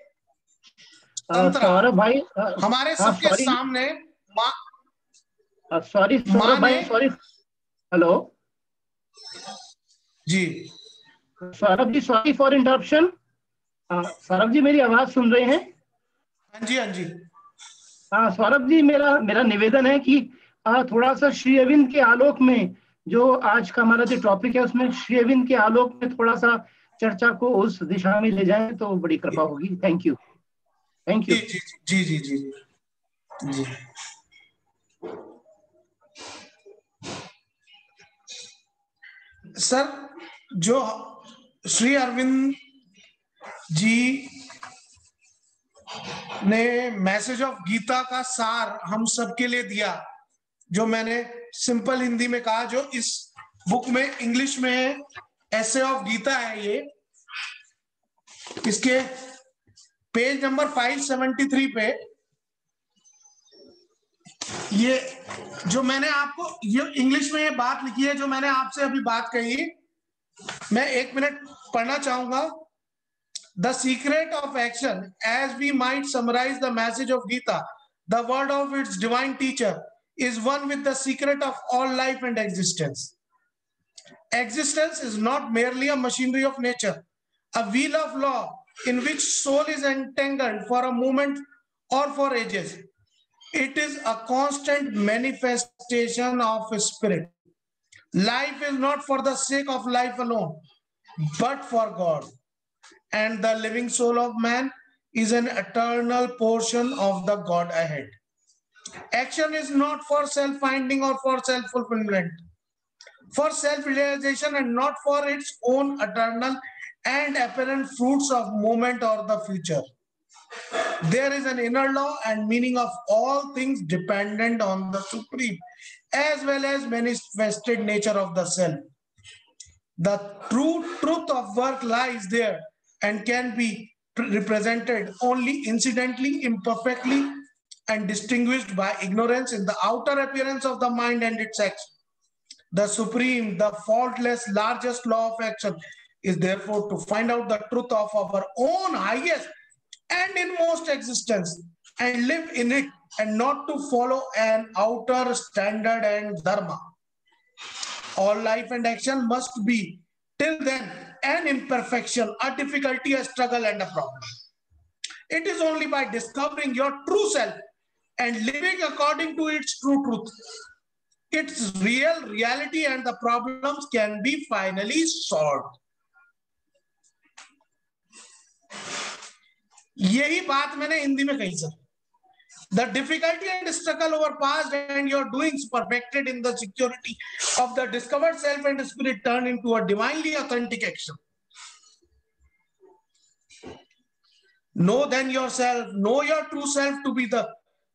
सौरभ भाई हमारे सबके सामने सॉरी सौरभ भाई, sorry. Hello ji Saurabh ji, sorry for interruption. Saurabh ji मेरी आवाज सुन रहे हैं? हाँ जी, हाँ जी। हाँ सौरभ जी, मेरा निवेदन है कि थोड़ा सा श्री अरविंद के आलोक में, जो आज का हमारा जो टॉपिक है उसमें श्री अरविंद के आलोक में थोड़ा सा चर्चा को उस दिशा में ले जाएं तो बड़ी कृपा होगी। Thank you, thank you. जी जी जी जी जी। सर, जो श्री अरविंद जी ने मैसेज ऑफ गीता का सार हम सबके लिए दिया, जो मैंने सिंपल हिंदी में कहा, जो इस बुक में इंग्लिश में एसे ऑफ गीता है, ये इसके पेज नंबर 573 पे ये जो मैंने आपको ये इंग्लिश में ये बात लिखी है, जो मैंने आपसे अभी बात कही, मैं 1 मिनट पढ़ना चाहूंगा। The secret of action, as we might summarize the message of Gita, the word of its divine teacher, is one with the secret of all life and existence. Existence is not merely a machinery of nature, a wheel of law in which soul is entangled for a moment or for ages. It is a constant manifestation of a spirit. Life is not for the sake of life alone, but for God. And the living soul of man is an eternal portion of the God ahead. Action is not for self-finding or for self-fulfillment, for self-realization, and not for its own eternal and apparent fruits of moment or the future. There is an inner law and meaning of all things dependent on the supreme as well as manifested nature of the self. The true truth of work lies there and can be represented only incidentally, imperfectly, and distinguished by ignorance in the outer appearance of the mind and its action. The supreme, the faultless, largest law of action is therefore to find out the truth of our own highest and inmost existence and live in it, and not to follow an outer standard and dharma. All life and action must be, till then, an imperfection, a difficulty, a struggle, and a problem. It is only by discovering your true self and living according to its true truth, its real reality, and the problems can be finally solved. यही बात मैंने हिंदी में कही sir. The difficulty and struggle over past and your doings perfected in the security of the discovered self and spirit turned into a divinely authentic action. Know then yourself, know your true self to be the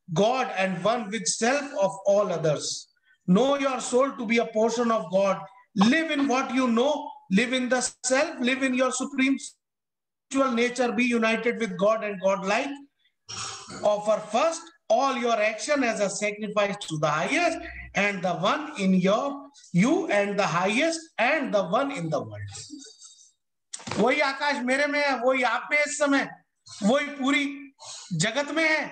God and one with self of all others. Know your soul to be a portion of God. Live in what you know, live in the self, live in your supreme nature, be united with God and God-like. Offer first all your action as a sacrifice to the highest and the one in you and the highest and the one in the world. वही आकाश मेरे में है, वही आप में इस समय, वही पूरी जगत में है।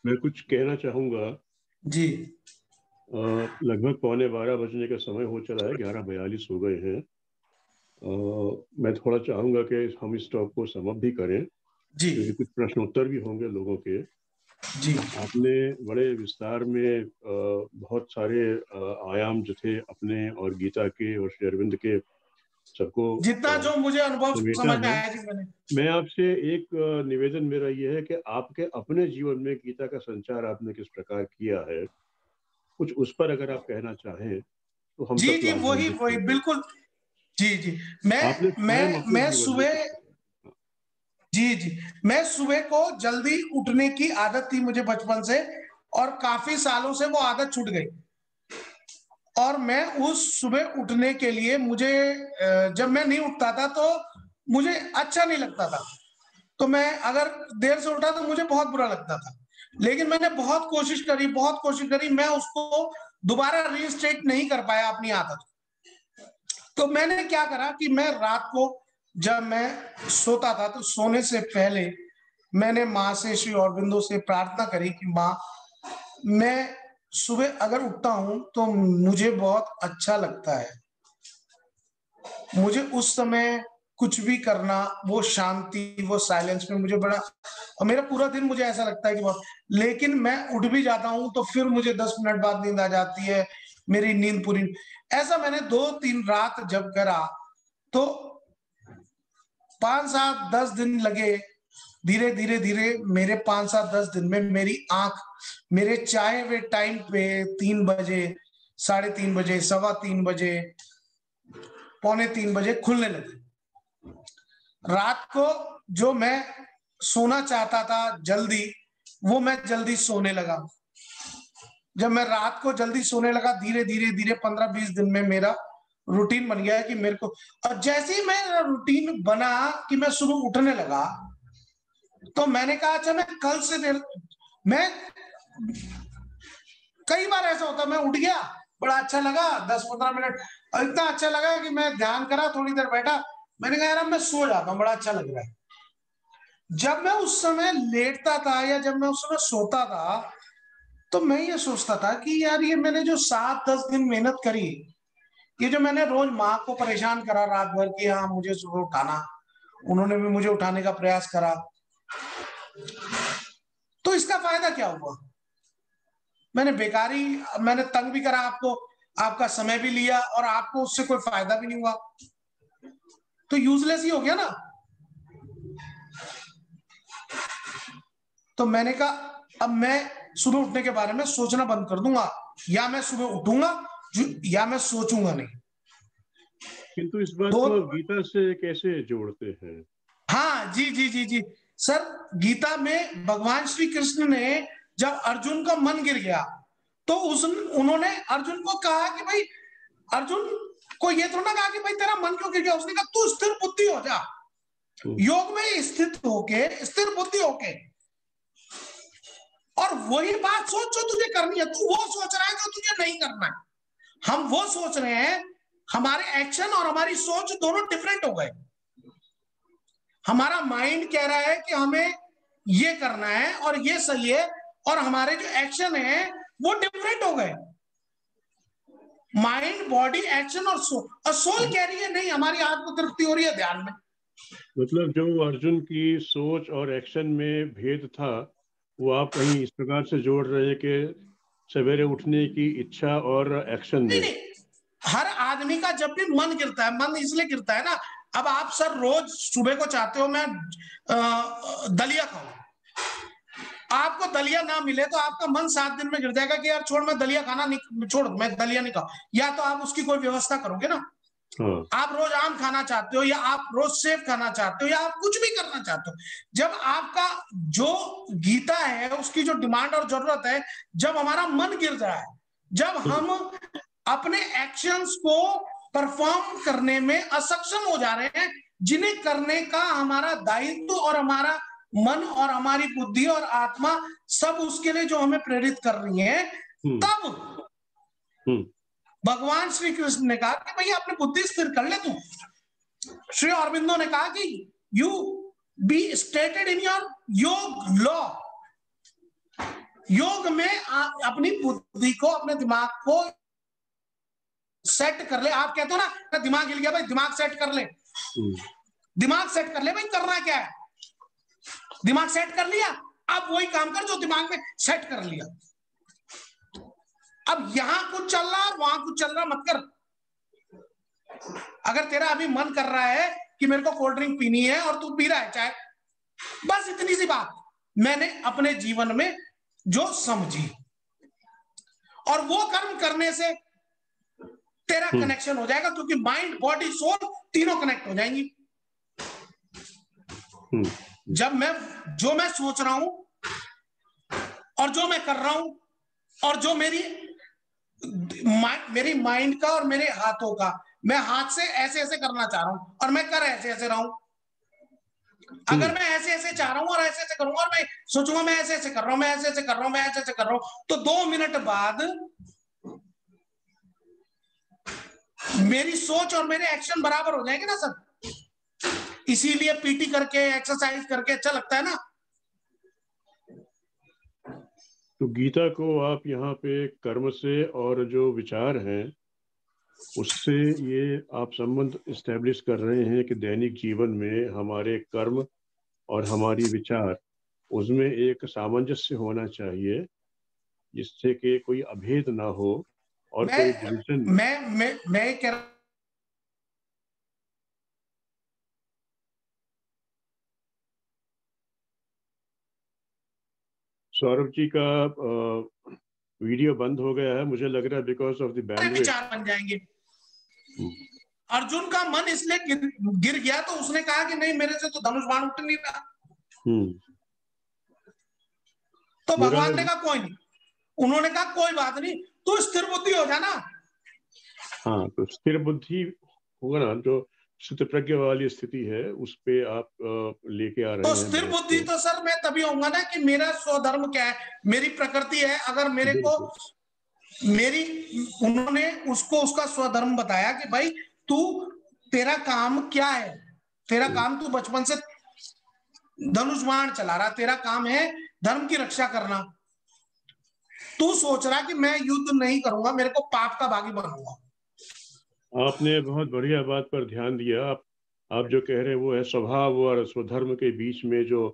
मैं कुछ कहना चाहूंगा जी। लगभग 11:15 बजने का समय हो चला है, 11:42 हो गए हैं। मैं थोड़ा चाहूंगा कि हम इस टॉक को समाप्त भी करें जी, क्योंकि कुछ प्रश्नोत्तर भी होंगे लोगों के। जी, आपने बड़े विस्तार में बहुत सारे आयाम जो थे अपने और गीता के और श्री अरविंद के सबको जितना जो मुझे अनुभव समझ में आया जी मैंने। मैं आपसे एक निवेदन मेरा ये है कि आपके अपने जीवन में गीता का संचार आपने किस प्रकार किया है, कुछ उस पर अगर आप कहना चाहें तो हम जी वही बिल्कुल। जी मैं सुबह मैं सुबह को जल्दी उठने की आदत थी मुझे बचपन से, और काफी सालों से वो आदत छूट गई। और मैं उस सुबह उठने के लिए मुझे जब मैं नहीं उठता था तो मुझे अच्छा नहीं लगता था। तो मैं अगर देर से उठा तो मुझे बहुत बुरा लगता था। लेकिन मैंने बहुत कोशिश करी, मैं उसको दोबारा रीस्टेट नहीं कर पाया अपनी आदत। तो मैंने क्या करा कि मैं रात को जब मैं सोता था तो सोने से पहले मैंने माँ से, श्री अरबिंदो से प्रार्थना करी कि माँ, मैं सुबह अगर उठता हूं तो मुझे बहुत अच्छा लगता है, मुझे उस समय कुछ भी करना, वो शांति, वो साइलेंस में मुझे बड़ा, और मेरा पूरा दिन मुझे ऐसा लगता है कि बहुत। लेकिन मैं उठ भी जाता हूं तो फिर मुझे 10 मिनट बाद नींद आ जाती है, मेरी नींद पूरी। ऐसा मैंने 2-3 रात जब करा तो 5-7-10 दिन लगे। धीरे धीरे मेरे 5-7-10 दिन में मेरी आंख मेरे चाहे हुए टाइम पे 3 बजे, 3:30 बजे, 3:15 बजे, 2:45 बजे खुलने लगी। रात को जो मैं सोना चाहता था जल्दी, वो मैं जल्दी सोने लगा। जब मैं रात को जल्दी सोने लगा, धीरे धीरे 15-20 दिन में मेरा रूटीन बन गया कि मेरे को, और जैसे ही मेरा रूटीन बना कि मैं सुबह उठने लगा तो मैंने कहा अच्छा मैं कल से मैं कई बार ऐसा होता, मैं उठ गया, बड़ा अच्छा लगा 10-15 मिनट, और इतना अच्छा लगा कि मैं ध्यान करा, थोड़ी देर बैठा, मैंने कहा यार मैं सो जाता हूँ, बड़ा अच्छा लग रहा है। जब मैं उस समय लेटता था या जब मैं उस समय सोता था तो मैं ये सोचता था कि यार ये मैंने जो 7-10 दिन मेहनत करी, ये जो मैंने रोज माँ को परेशान करा रात भर कि हाँ मुझे सुबह उठाना, उन्होंने भी मुझे उठाने का प्रयास करा, तो इसका फायदा क्या हुआ? मैंने तंग भी करा आपको, आपका समय भी लिया, और आपको उससे कोई फायदा भी नहीं हुआ, तो यूजलेस ही हो गया ना। तो मैंने कहा अब मैं सुबह उठने के बारे में सोचना बंद कर दूंगा, या मैं सुबह उठूंगा या मैं सोचूंगा नहीं। किंतु इस बात को गीता से कैसे जोड़ते हैं? हाँ जी सर, गीता में भगवान श्री कृष्ण ने जब अर्जुन का मन गिर गया तो उन्होंने अर्जुन को कहा कि भाई, अर्जुन को ये थोड़ा ना कहा कि भाई तेरा मन क्यों गिर गया, उसने कहा तू स्थिर बुद्धि हो जा, योग में स्थित होके, स्थिर बुद्धि होके, और वही बात सोच जो तुझे करनी है। तू वो सोच रहा है जो तुझे नहीं करना है, हम वो सोच रहे हैं। हमारे एक्शन और हमारी सोच दोनों डिफरेंट हो गए। हमारा माइंड कह रहा है कि हमें ये करना है और ये सही है, और हमारे जो एक्शन है वो डिफरेंट हो गए। माइंड, बॉडी, एक्शन और सोल कह रही है नहीं, हमारी आत्म तृप्ति हो रही है ध्यान में। मतलब जो अर्जुन की सोच और एक्शन में भेद था, वो आप कहीं इस प्रकार से जोड़ रहे हैं कि सवेरे उठने की इच्छा और एक्शन में? नहीं, हर आदमी का जब भी मन गिरता है, मन इसलिए गिरता है ना, अब आप सर रोज सुबह को चाहते हो मैं दलिया खाऊं, आपको दलिया ना मिले तो आपका मन 7 दिन में गिर जाएगा कि यार छोड़, मैं दलिया खाना नहीं, छोड़, मैं दलिया नहीं खाऊं। या तो आप उसकी कोई व्यवस्था करोगे ना। आप रोज आम खाना चाहते हो, या आप रोज सेब खाना चाहते हो, या आप कुछ भी करना चाहते हो, जब आपका जो गीता है उसकी जो डिमांड और जरूरत है, जब हमारा मन गिर रहा है, जब हम अपने एक्शंस को परफॉर्म करने में असक्षम हो जा रहे हैं, जिन्हें करने का हमारा दायित्व और हमारा मन और हमारी बुद्धि और आत्मा सब उसके लिए जो हमें प्रेरित कर रही है, तब भगवान श्री कृष्ण ने कहा कि भाई अपनी बुद्धि स्थिर कर ले तू। श्री अरबिंदो ने कहा कि you be stated in your योग लॉ। योग में अपनी बुद्धि को, अपने दिमाग को सेट कर ले। आप कहते हो ना दिमाग हिल गया, भाई दिमाग सेट कर ले, दिमाग सेट कर ले, भाई करना क्या है, दिमाग सेट कर लिया, अब वही काम कर जो दिमाग में सेट कर लिया। अब यहां कुछ चल रहा है, वहां कुछ चल रहा, मत कर। अगर तेरा अभी मन कर रहा है कि मेरे को कोल्ड ड्रिंक पीनी है और तू पी रहा है चाय, बस इतनी सी बात मैंने अपने जीवन में जो समझी। और वो कर्म करने से तेरा कनेक्शन हो जाएगा, क्योंकि माइंड बॉडी सोल तीनों कनेक्ट हो जाएंगी। जब जो मैं सोच रहा हूं और जो मैं कर रहा हूं और जो मेरी माइंड का और मेरे हाथों का, मैं हाथ से ऐसे ऐसे करना चाह रहा हूं और मैं कर ऐसे ऐसे रहा हूं। अगर मैं ऐसे ऐसे चाह रहा हूं और ऐसे ऐसे करूंगा और मैं सोचूंगा मैं ऐसे ऐसे कर रहा हूं, मैं ऐसे ऐसे कर रहा हूं, मैं ऐसे ऐसे कर रहा हूं, तो 2 मिनट बाद मेरी सोच और मेरे एक्शन बराबर हो जाएंगे ना सर। इसीलिए पीटी करके एक्सरसाइज करके अच्छा लगता है ना। तो गीता को आप यहाँ पे कर्म से और जो विचार हैं उससे ये आप संबंध इस्टेब्लिश कर रहे हैं कि दैनिक जीवन में हमारे कर्म और हमारी विचार, उसमें एक सामंजस्य होना चाहिए जिससे कि कोई अभेद ना हो और कोई डिवीजन। मैं कह रहा सौरभ जी का वीडियो बंद हो गया है, मुझे लग रहा है बिकॉज ऑफ द बैंडविड्थ। विचार बन जाएंगे। अर्जुन का मन इसलिए गिर गया तो उसने कहा कि नहीं मेरे से तो धनुष बाण उठ नहीं रहा। तो भगवान ने कहा कोई नहीं, उन्होंने कहा कोई बात नहीं, तू स्थिर बुद्धि हो जाना। हाँ, तो स्थिर बुद्धि होगा ना, जो स्थित प्रज्ञा वाली स्थिति है उस पे आप लेके आ रहे हैं। तो स्थिर बुद्धि तो सर मैं तभी होऊंगा ना कि मेरा स्वधर्म क्या है, मेरी प्रकृति है। अगर मेरे को उन्होंने उसका स्वधर्म बताया कि भाई तेरा काम क्या है, तेरा काम तू बचपन से धनुष बाण चला रहा, तेरा काम है धर्म की रक्षा करना। तू सोच रहा कि मैं युद्ध नहीं करूंगा, मेरे को पाप का भागी बनूंगा। आपने बहुत बढ़िया बात पर ध्यान दिया। आप जो कह रहे हैं वो है स्वभाव और स्वधर्म के बीच में जो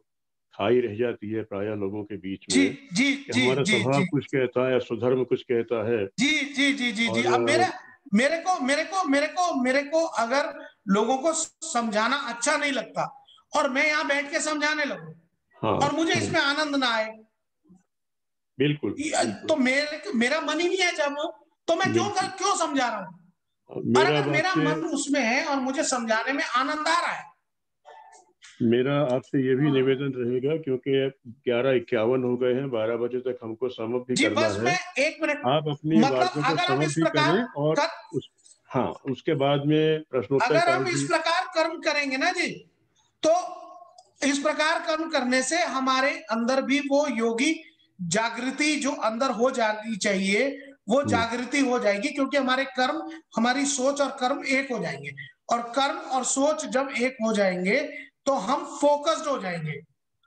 खाई रह जाती है प्राय लोगों के बीच में। जी हमारा स्वभाव कुछ कहता है, स्वधर्म कुछ कहता है। जी। अब मेरे को अगर लोगों को समझाना अच्छा नहीं लगता और मैं यहाँ बैठ के समझाने लगूं और मुझे इसमें आनंद ना आए, बिल्कुल तो मेरा मन ही नहीं है जब, तो मैं क्यों समझा रहा हूँ। और अगर मेरा मन उसमें है और मुझे समझाने में आनंद आ रहा है। मेरा आपसे ये भी निवेदन रहेगा, क्योंकि 11:51 हो गए हैं, 12 बजे तक हमको समाप्त भी करना है। मैं 1 मिनट, आप अपनी बातों को समाप्त भी करें और उसके बाद में प्रश्नोत्तर। अगर हम इस प्रकार कर्म करेंगे ना जी, तो इस प्रकार कर्म करने से हमारे अंदर भी वो योगी जागृति जो अंदर हो जानी चाहिए वो जागृति हो जाएगी, क्योंकि हमारे कर्म, हमारी सोच और कर्म एक हो जाएंगे। और कर्म और सोच जब एक हो जाएंगे तो हम फोकस्ड हो जाएंगे।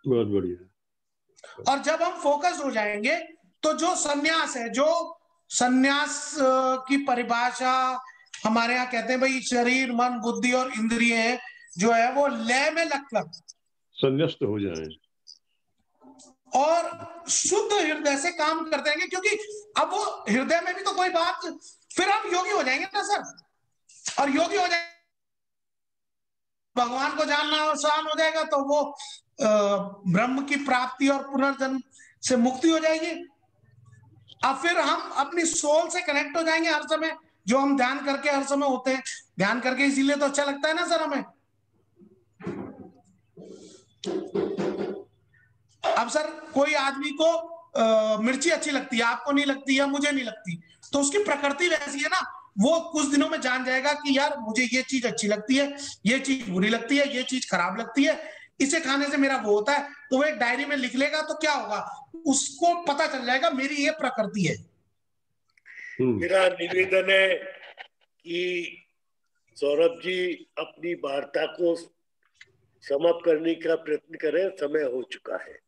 बहुत बढ़िया। और जब हम फोकस्ड हो जाएंगे तो जो सन्यास है, जो सन्यास की परिभाषा हमारे यहाँ कहते हैं भाई शरीर मन बुद्धि और इंद्रिय जो है वो लय में लगकर संन्यास्त हो जाए और शुद्ध हृदय से काम करते रहेंगे, क्योंकि अब वो हृदय में भी तो कोई बात, फिर हम योगी हो जाएंगे ना सर। और योगी हो जाएंगे, भगवान को जानना आसान हो जाएगा, तो वो ब्रह्म की प्राप्ति और पुनर्जन्म से मुक्ति हो जाएगी। अब फिर हम अपनी सोल से कनेक्ट हो जाएंगे हर समय, जो हम ध्यान करके हर समय होते हैं। ध्यान करके इसीलिए तो अच्छा लगता है ना सर हमें। अब सर कोई आदमी को मिर्ची अच्छी लगती है, आपको नहीं लगती है, मुझे नहीं लगती, तो उसकी प्रकृति वैसी है ना, वो कुछ दिनों में जान जाएगा कि यार मुझे ये चीज अच्छी लगती है, ये चीज बुरी लगती है, ये चीज खराब लगती है, इसे खाने से मेरा वो होता है। तो वो एक डायरी में लिख लेगा तो क्या होगा, उसको पता चल जाएगा मेरी ये प्रकृति है। मेरा निवेदन है कि सौरभ जी अपनी वार्ता को समाप्त करने का प्रयत्न करें, समय हो चुका है।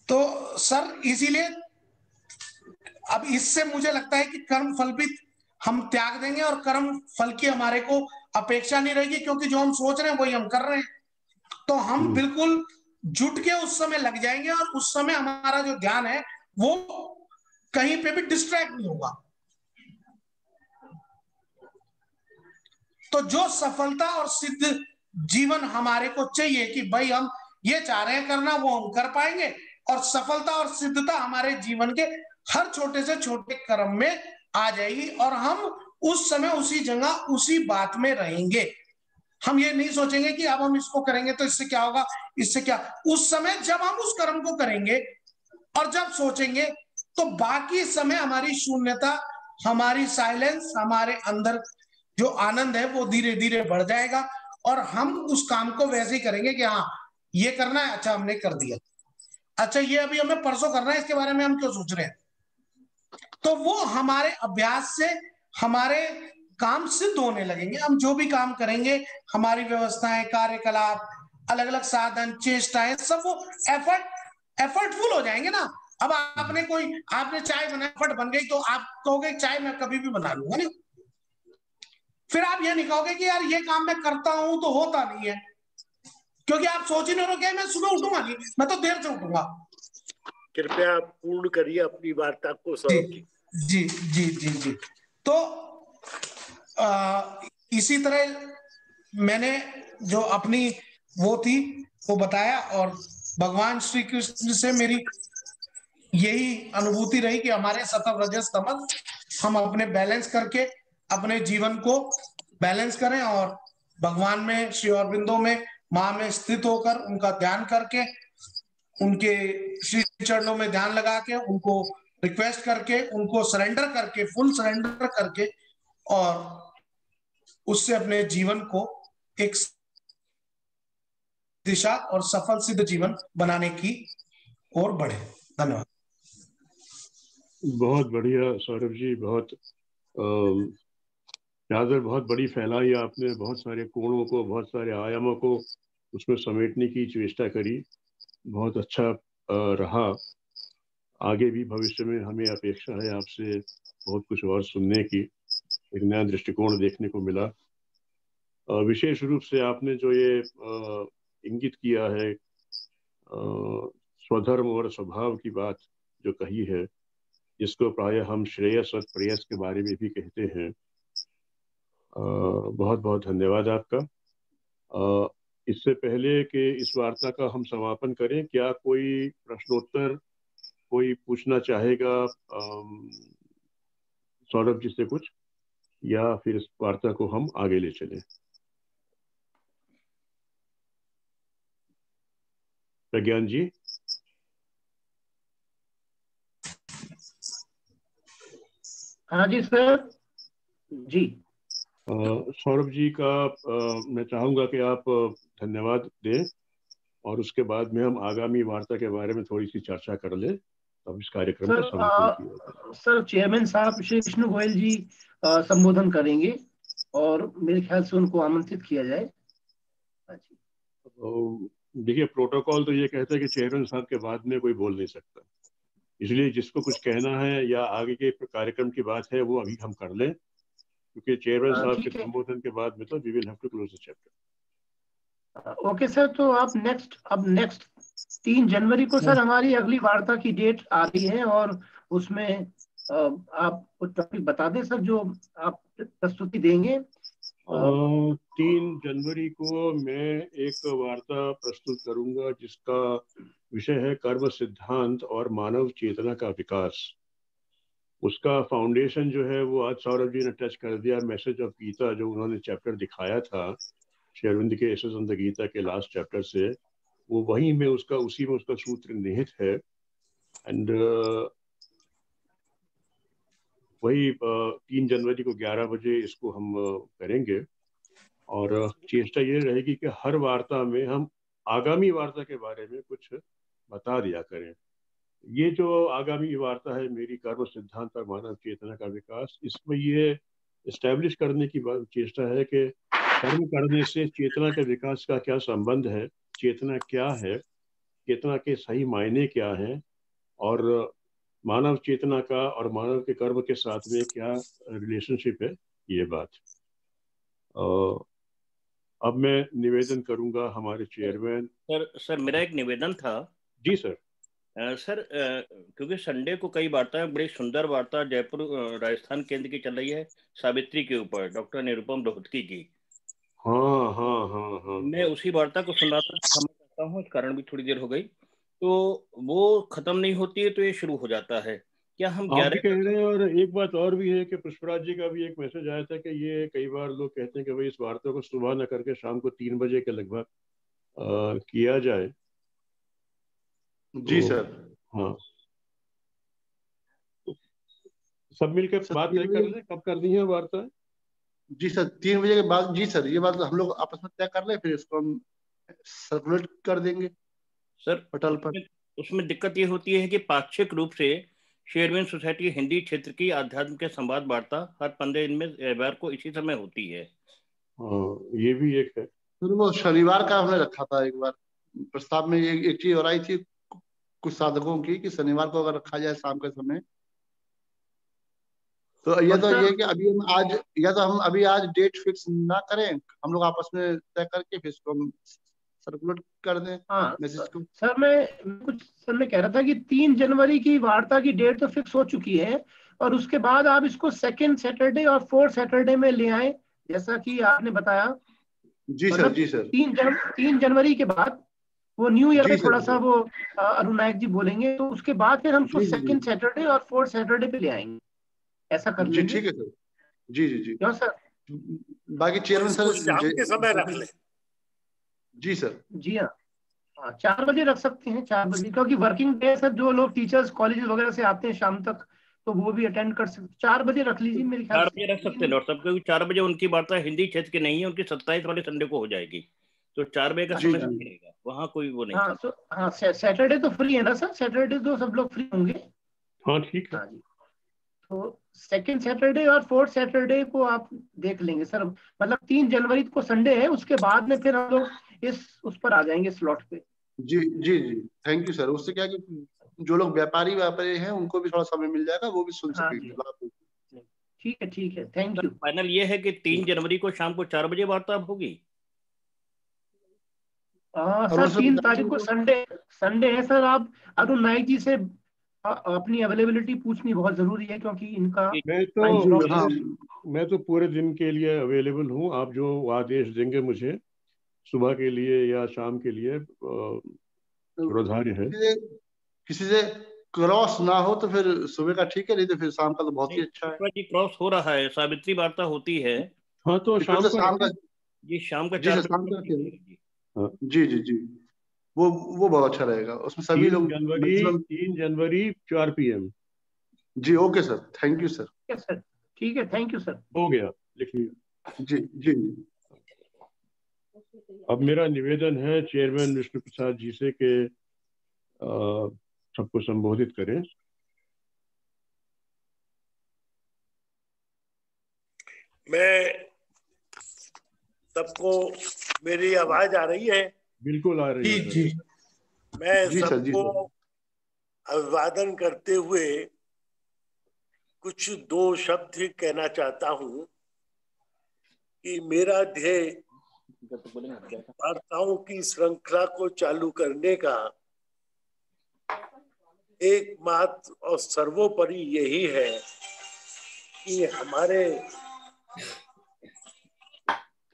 तो सर इसीलिए अब इससे मुझे लगता है कि कर्म फल भी हम त्याग देंगे और कर्म फल की हमारे को अपेक्षा नहीं रहेगी, क्योंकि जो हम सोच रहे हैं वही हम कर रहे हैं। तो हम बिल्कुल जुट के उस समय लग जाएंगे और उस समय हमारा जो ध्यान है वो कहीं पे भी डिस्ट्रैक्ट नहीं होगा। तो जो सफलता और सिद्ध जीवन हमारे को चाहिए कि भाई हम ये चाह रहे हैं करना, वो हम कर पाएंगे और सफलता और सिद्धता हमारे जीवन के हर छोटे से छोटे कर्म में आ जाएगी और हम उस समय उसी जगह उसी बात में रहेंगे। हम ये नहीं सोचेंगे कि अब हम इसको करेंगे तो इससे क्या होगा, इससे क्या। उस समय जब हम उस कर्म को करेंगे और जब सोचेंगे तो बाकी समय हमारी शून्यता, हमारी साइलेंस, हमारे अंदर जो आनंद है वो धीरे धीरे बढ़ जाएगा और हम उस काम को वैसे ही करेंगे कि हाँ ये करना है, अच्छा हमने कर दिया, अच्छा ये अभी हमें परसों करना है, इसके बारे में हम क्यों सोच रहे हैं। तो वो हमारे अभ्यास से हमारे काम सिद्ध होने लगेंगे। हम जो भी काम करेंगे, हमारी व्यवस्थाएं, कार्यकलाप, अलग अलग साधन, चेष्टाएं, सब वो एफर्टफुल हो जाएंगे ना। अब आपने चाय बनाई, एफर्ट बन गई, तो आप कहोगे चाय मैं कभी भी बना लूंगा नहीं। फिर आप ये नहीं कहोगे कि यार ये काम मैं करता हूं तो होता नहीं है, क्योंकि आप सोच ही नहीं रहे मैं सुबह उठूंगा नहीं, मैं तो देर से उठूंगा। कृपया पूर्ण करिए अपनी वार्ता को। जी जी जी जी जी। तो इसी तरह मैंने जो अपनी वो थी वो बताया और भगवान श्री कृष्ण से मेरी यही अनुभूति रही कि हमारे सत्व रजस तमस हम अपने बैलेंस करके अपने जीवन को बैलेंस करें और भगवान में, श्री अरविंदों में, माँ में स्थित होकर उनका ध्यान करके, उनके श्री चरणों में ध्यान लगा के, उनको रिक्वेस्ट करके, उनको सरेंडर करके, फुल सरेंडर करके, और उससे अपने जीवन को एक दिशा और सफल सिद्ध जीवन बनाने की ओर बढ़े। धन्यवाद। बहुत बढ़िया सौरभ जी, बहुत चादर बहुत बड़ी फैलाई आपने, बहुत सारे कोणों को, बहुत सारे आयामों को उसमें समेटने की चेष्टा करी। बहुत अच्छा रहा। आगे भी भविष्य में हमें अपेक्षा है आपसे बहुत कुछ और सुनने की, एक नया दृष्टिकोण देखने को मिला। विशेष रूप से आपने जो ये इंगित किया है स्वधर्म और स्वभाव की बात जो कही है, जिसको प्रायः हम श्रेयस और प्रेयस के बारे में भी कहते हैं, बहुत बहुत धन्यवाद आपका। इससे पहले कि इस वार्ता का हम समापन करें, क्या कोई प्रश्नोत्तर कोई पूछना चाहेगा सौरभ जी से कुछ, या फिर इस वार्ता को हम आगे ले चलें? प्रज्ञान जी। हाँ जी सर जी। सौरभ जी का मैं चाहूंगा कि आप धन्यवाद दें और उसके बाद में हम आगामी वार्ता के बारे में थोड़ी सी चर्चा कर लें, तब इस कार्यक्रम का समापन किया। सर चेयरमैन साहब श्री कृष्ण गोयल जी संबोधन करेंगे और मेरे ख्याल से उनको आमंत्रित किया जाए। देखिए प्रोटोकॉल तो ये कहता है कि चेयरमैन साहब के बाद में कोई बोल नहीं सकता, इसलिए जिसको कुछ कहना है या आगे के कार्यक्रम की बात है वो अभी हम कर लें, क्योंकि चेयरमैन साहब के संबोधन के बाद में तो we will have to close the chapter. Okay sir, तो आप नेक्स्ट 3 जनवरी को सर हमारी अगली वार्ता की डेट आ रही है और उसमें आप कुछ टॉपिक बता दें सर जो आप प्रस्तुति देंगे। 3 जनवरी को मैं एक वार्ता प्रस्तुत करूंगा जिसका विषय है कर्म सिद्धांत और मानव चेतना का विकास। उसका फाउंडेशन जो है वो आज सौरभ जी ने टच कर दिया, मैसेज ऑफ गीता जो उन्होंने चैप्टर दिखाया था श्री अरविंद के एसेंस ऑफ द गीता के लास्ट चैप्टर से, वो वहीं में उसी में उसका सूत्र निहित है। एंड वही 3 जनवरी को 11 बजे इसको हम करेंगे और चेष्टा ये रहेगी कि हर वार्ता में हम आगामी वार्ता के बारे में कुछ बता दिया करें। ये जो आगामी वार्ता है मेरी कर्म सिद्धांत और मानव चेतना का विकास, इसमें ये एस्टैब्लिश करने की चेष्टा है कि कर्म करने से चेतना के विकास का क्या संबंध है, चेतना क्या है, चेतना के सही मायने क्या हैं, और मानव चेतना का और मानव के कर्म के साथ में क्या रिलेशनशिप है, ये बात। अब मैं निवेदन करूंगा हमारे चेयरमैन। सर मेरा एक निवेदन था। जी सर। सर क्योंकि संडे को कई वार्ताएं, बड़ी सुंदर वार्ता जयपुर राजस्थान केंद्र की चल रही है सावित्री के ऊपर, डॉक्टर निरुपम रोहतगी की। हाँ। मैं उसी वार्ता को सुन रहा था, समझ सकता हूँ, इस कारण भी थोड़ी देर हो गई। तो वो खत्म नहीं होती है तो ये शुरू हो जाता है क्या हम आप भी कह रहे हैं, और एक बात और भी है कि पुष्पराज जी का भी एक मैसेज आया था कि ये कई बार लोग कहते हैं कि भाई इस वार्ता को सुबह न करके शाम को 3 बजे के लगभग किया जाए। जी सर। हाँ, सब मिलकर बात तय कर लें कब करनी है वार्ता। जी सर, 3 बजे के बाद। जी सर, ये बात हम लोग आपस में तय कर ले, फिर इसको हम सर्कुलेट कर देंगे सर। पटल पर। उसमें दिक्कत ये होती है कि पाक्षिक रूप से शेरविन सोसाइटी हिंदी क्षेत्र की आध्यात्म के संवाद वार्ता हर 15 दिन में रविवार को इसी समय होती है। ये भी एक है। फिर वो शनिवार का हमने रखा था एक बार प्रस्ताव में, ये एक चीज और आई थी कुछ साधकों की कि शनिवार को अगर रखा जाए शाम के समय। तो ये तो ये कि अभी हम आज, या तो हम अभी आज डेट फिक्स ना करें, हम लोग आपस में तय करके फिर इसको हम सर्कुलेट कर दें। हाँ मैसेज को। सर, मैं कह रहा था कि 3 जनवरी की वार्ता की डेट तो फिक्स हो चुकी है, और उसके बाद आप इसको 2nd सैटरडे और 4th सैटरडे में ले आए, जैसा कि आपने बताया। जी सर, जी सर। 3 जनवरी के बाद, वो न्यू ईयर जी में सर, थोड़ा सा वो अरुण नायक जी बोलेंगे, तो उसके बाद फिर हम उसको जी जी 2nd सैटरडे और 4th सैटरडे पे ले आएंगे, ऐसा कर जी, लेंगे। ठीक है सर। जी जी जी। क्यों सर? बाकी चेयरमैन इसको सर शाम के समय रख ले। जी सर। जी हाँ, 4 बजे रख सकते हैं, 4 बजे, क्योंकि वर्किंग डे सर, जो लोग टीचर्स कॉलेज वगैरह से आते हैं शाम तक, तो वो भी अटेंड कर सकते। 4 बजे रख लीजिए मेरे ख्याल 4 से। बजे रख सकते हैं डॉक्टर साहब, क्योंकि 4 बजे उनकी वार्ता हिंदी क्षेत्र की नहीं है, उनकी 27 वाले संडे को हो जाएगी, तो 4 बजे का जी समय जी। रहेगा, वहाँ कोई वो नहीं। हाँ, सैटरडे तो फ्री है ना सर? सैटरडे तो सब लोग फ्री होंगे। हाँ ठीक है। हाँ जी, तो 2nd सैटरडे और 4th सैटरडे को आप देख लेंगे सर। मतलब 3 जनवरी को संडे है, उसके बाद में फिर हम लोग उस पर आ जाएंगे स्लॉट पे। जी जी जी, थैंक यू सर। उससे क्या कि जो लोग व्यापारी हैं उनको भी थोड़ा समय मिल जाएगा, वो भी सुन हाँ सकेंगे जी, लाभ। ठीक है, थैंक यू। फाइनल ये है कि 3 जनवरी को शाम को 4 बजे वार्ता होगी। सर 3 तारीख को संडे है सर। आप अरुण नायक जी से अपनी अवेलेबिलिटी पूछनी बहुत जरूरी है, क्योंकि इनका मैं तो पूरे दिन के लिए अवेलेबल हूँ। आप जो आदेश देंगे मुझे सुबह के लिए या शाम के लिए सुरधार्य है। किसी से क्रॉस ना हो तो फिर सुबह का ठीक है, नहीं तो फिर शाम का तो बहुत ही अच्छा है। जी क्रॉस हो रहा है, सावित्री वार्ता होती है। हाँ तो शाम का जी शाम का जी 4 शाम का बजे। जी जी जी, वो बहुत अच्छा रहेगा, उसमें सभी लोग। 3 जनवरी 4 PM। जी okay sir, thank you sir. Sir ठीक है, थैंक यू सर। हो गया, लिख लिया। जी जी। अब मेरा निवेदन है चेयरमैन विष्णु प्रसाद जी से कि सबको संबोधित करें। मैं सबको, मेरी आवाज आ रही है? बिल्कुल आ रही है। जी मैं सबको अभिवादन करते हुए कुछ 2 शब्द ही कहना चाहता हूं कि मेरा ध्येय वार्ताओं की श्रृंखला को चालू करने का एकमात्र और सर्वोपरि यही है कि हमारे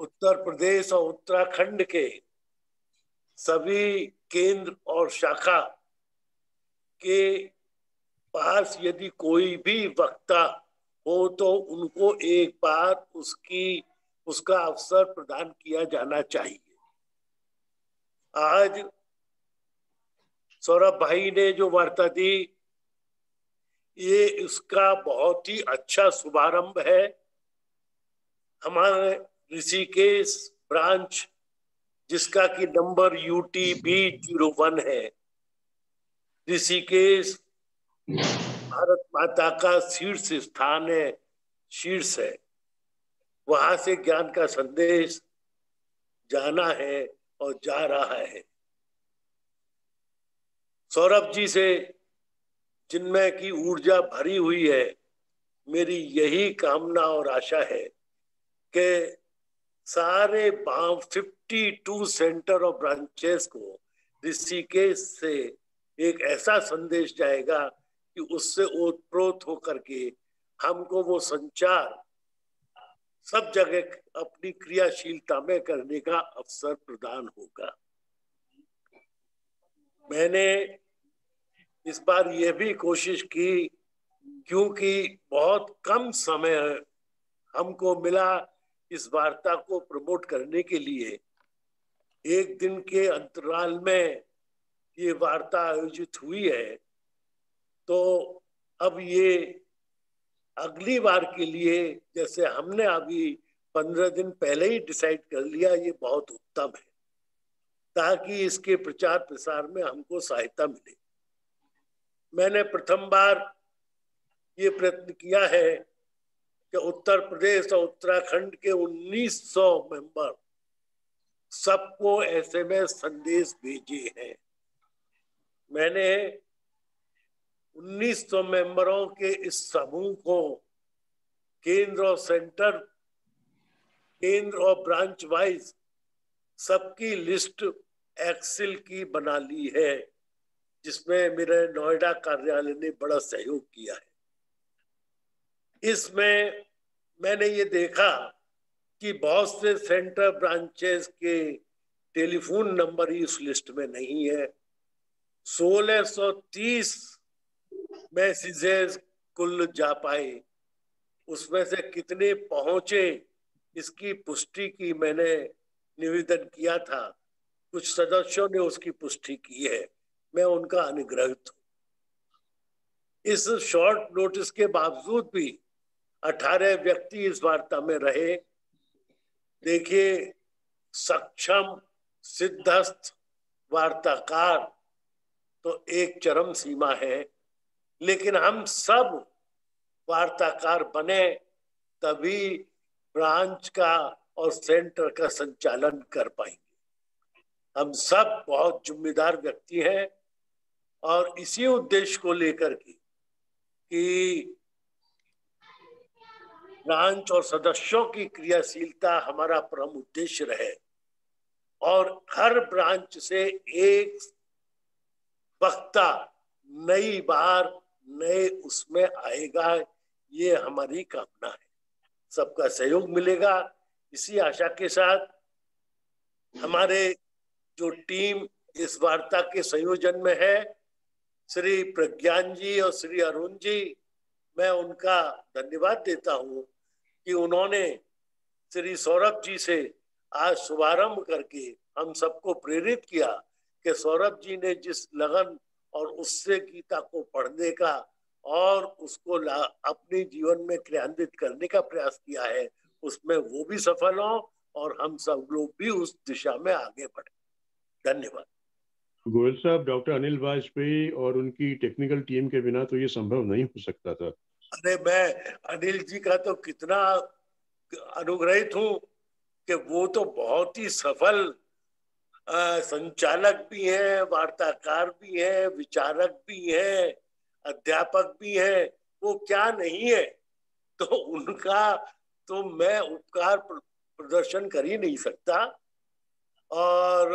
उत्तर प्रदेश और उत्तराखंड के सभी केंद्र और शाखा के पास यदि कोई भी वक्ता हो तो उनको एक बार उसका अवसर प्रदान किया जाना चाहिए। आज सौरभ भाई ने जो वार्ता दी, ये इसका बहुत ही अच्छा शुभारंभ है। हमारे ऋषिकेश ब्रांच, जिसका कि नंबर UTB 01 है, ऋषिकेश भारत माता का शीर्ष स्थान है, शीर्ष है। वहां से ज्ञान का संदेश जाना है और जा रहा है। सौरभ जी से जिनमें की ऊर्जा भरी हुई है, मेरी यही कामना और आशा है कि सारे 52 सेंटर और ब्रांचेस को ऋषिकेश से एक ऐसा संदेश जाएगा कि उससे ओतप्रोत होकर के हमको वो संचार सब जगह अपनी क्रियाशीलता में करने का अवसर प्रदान होगा। मैंने इस बार यह भी कोशिश की क्योंकि बहुत कम समय हमको मिला इस वार्ता को प्रमोट करने के लिए। एक दिन के अंतराल में ये वार्ता आयोजित हुई है, तो अब ये अगली बार के लिए जैसे हमने अभी 15 दिन पहले ही डिसाइड कर लिया, ये बहुत उत्तम है, ताकि इसके प्रचार प्रसार में हमको सहायता मिले। मैंने प्रथम बार ये प्रयत्न किया है कि उत्तर प्रदेश और उत्तराखंड के 1900 मेंबर सबको एसएमएस संदेश भेजे हैं। मैंने 1900 मेंबरों के इस समूह को केंद्र और सेंटर, केंद्र और ब्रांच वाइज सबकी लिस्ट एक्सेल की बना ली है, जिसमें मेरे नोएडा कार्यालय ने बड़ा सहयोग किया है। इसमें मैंने ये देखा कि बहुत से सेंटर ब्रांचेस के टेलीफोन नंबर ही उस लिस्ट में नहीं है। 1630 मैसेजेस कुल जा पाए, उसमें से कितने पहुंचे इसकी पुष्टि की मैंने निवेदन किया था। कुछ सदस्यों ने उसकी पुष्टि की है, मैं उनका अनुग्रहित हूं। इस शॉर्ट नोटिस के बावजूद भी 18 व्यक्ति इस वार्ता में रहे। देखिए, सक्षम सिद्धस्थ वार्ताकार तो एक चरम सीमा है, लेकिन हम सब वार्ताकार बने तभी ब्रांच का और सेंटर का संचालन कर पाएंगे। हम सब बहुत जिम्मेदार व्यक्ति हैं और इसी उद्देश्य को लेकर के कि ब्रांच और सदस्यों की क्रियाशीलता हमारा परम उद्देश्य रहे और हर ब्रांच से एक वक्ता नई बार नए उसमें आएगा, ये हमारी कामना है। सबका सहयोग मिलेगा। इसी आशा के साथ हमारे जो टीम इस वार्ता के संयोजन में है, श्री प्रज्ञान जी और श्री अरुण जी, मैं उनका धन्यवाद देता हूं कि उन्होंने श्री सौरभ जी से आज शुभारंभ करके हम सबको प्रेरित किया कि सौरभ जी ने जिस लगन और उससे गीता को पढ़ने का और उसको अपने जीवन में क्रियान्वित करने का प्रयास किया है, उसमें वो भी सफल हो और हम सब लोग भी उस दिशा में आगे बढ़े। धन्यवाद। गोयल साहब, डॉक्टर अनिल वाजपेयी और उनकी टेक्निकल टीम के बिना तो ये संभव नहीं हो सकता था। अरे मैं अनिल जी का तो कितना अनुग्रहित हूँ कि वो तो बहुत ही सफल संचालक भी हैं, वार्ताकार भी हैं, विचारक भी हैं, अध्यापक भी हैं। वो क्या नहीं है, तो उनका तो मैं उपकार प्रदर्शन कर ही नहीं सकता और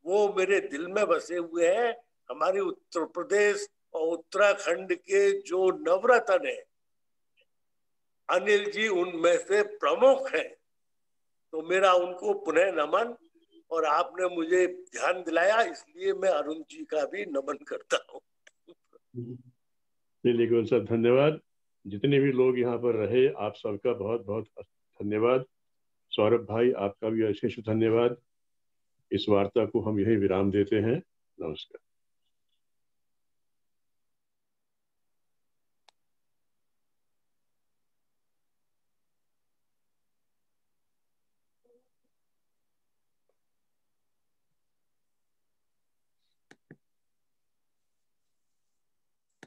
वो मेरे दिल में बसे हुए हैं। हमारे उत्तर प्रदेश और उत्तराखंड के जो नवरत्न है, अनिल जी उनमें से प्रमुख हैं। तो मेरा उनको पुनः नमन, और आपने मुझे ध्यान दिलाया इसलिए मैं अरुण जी का भी नमन करता हूँ। चलिए गोयल साहब, धन्यवाद। जितने भी लोग यहाँ पर रहे, आप सबका बहुत बहुत धन्यवाद। सौरभ भाई, आपका भी विशेष धन्यवाद। इस वार्ता को हम यही विराम देते हैं। नमस्कार।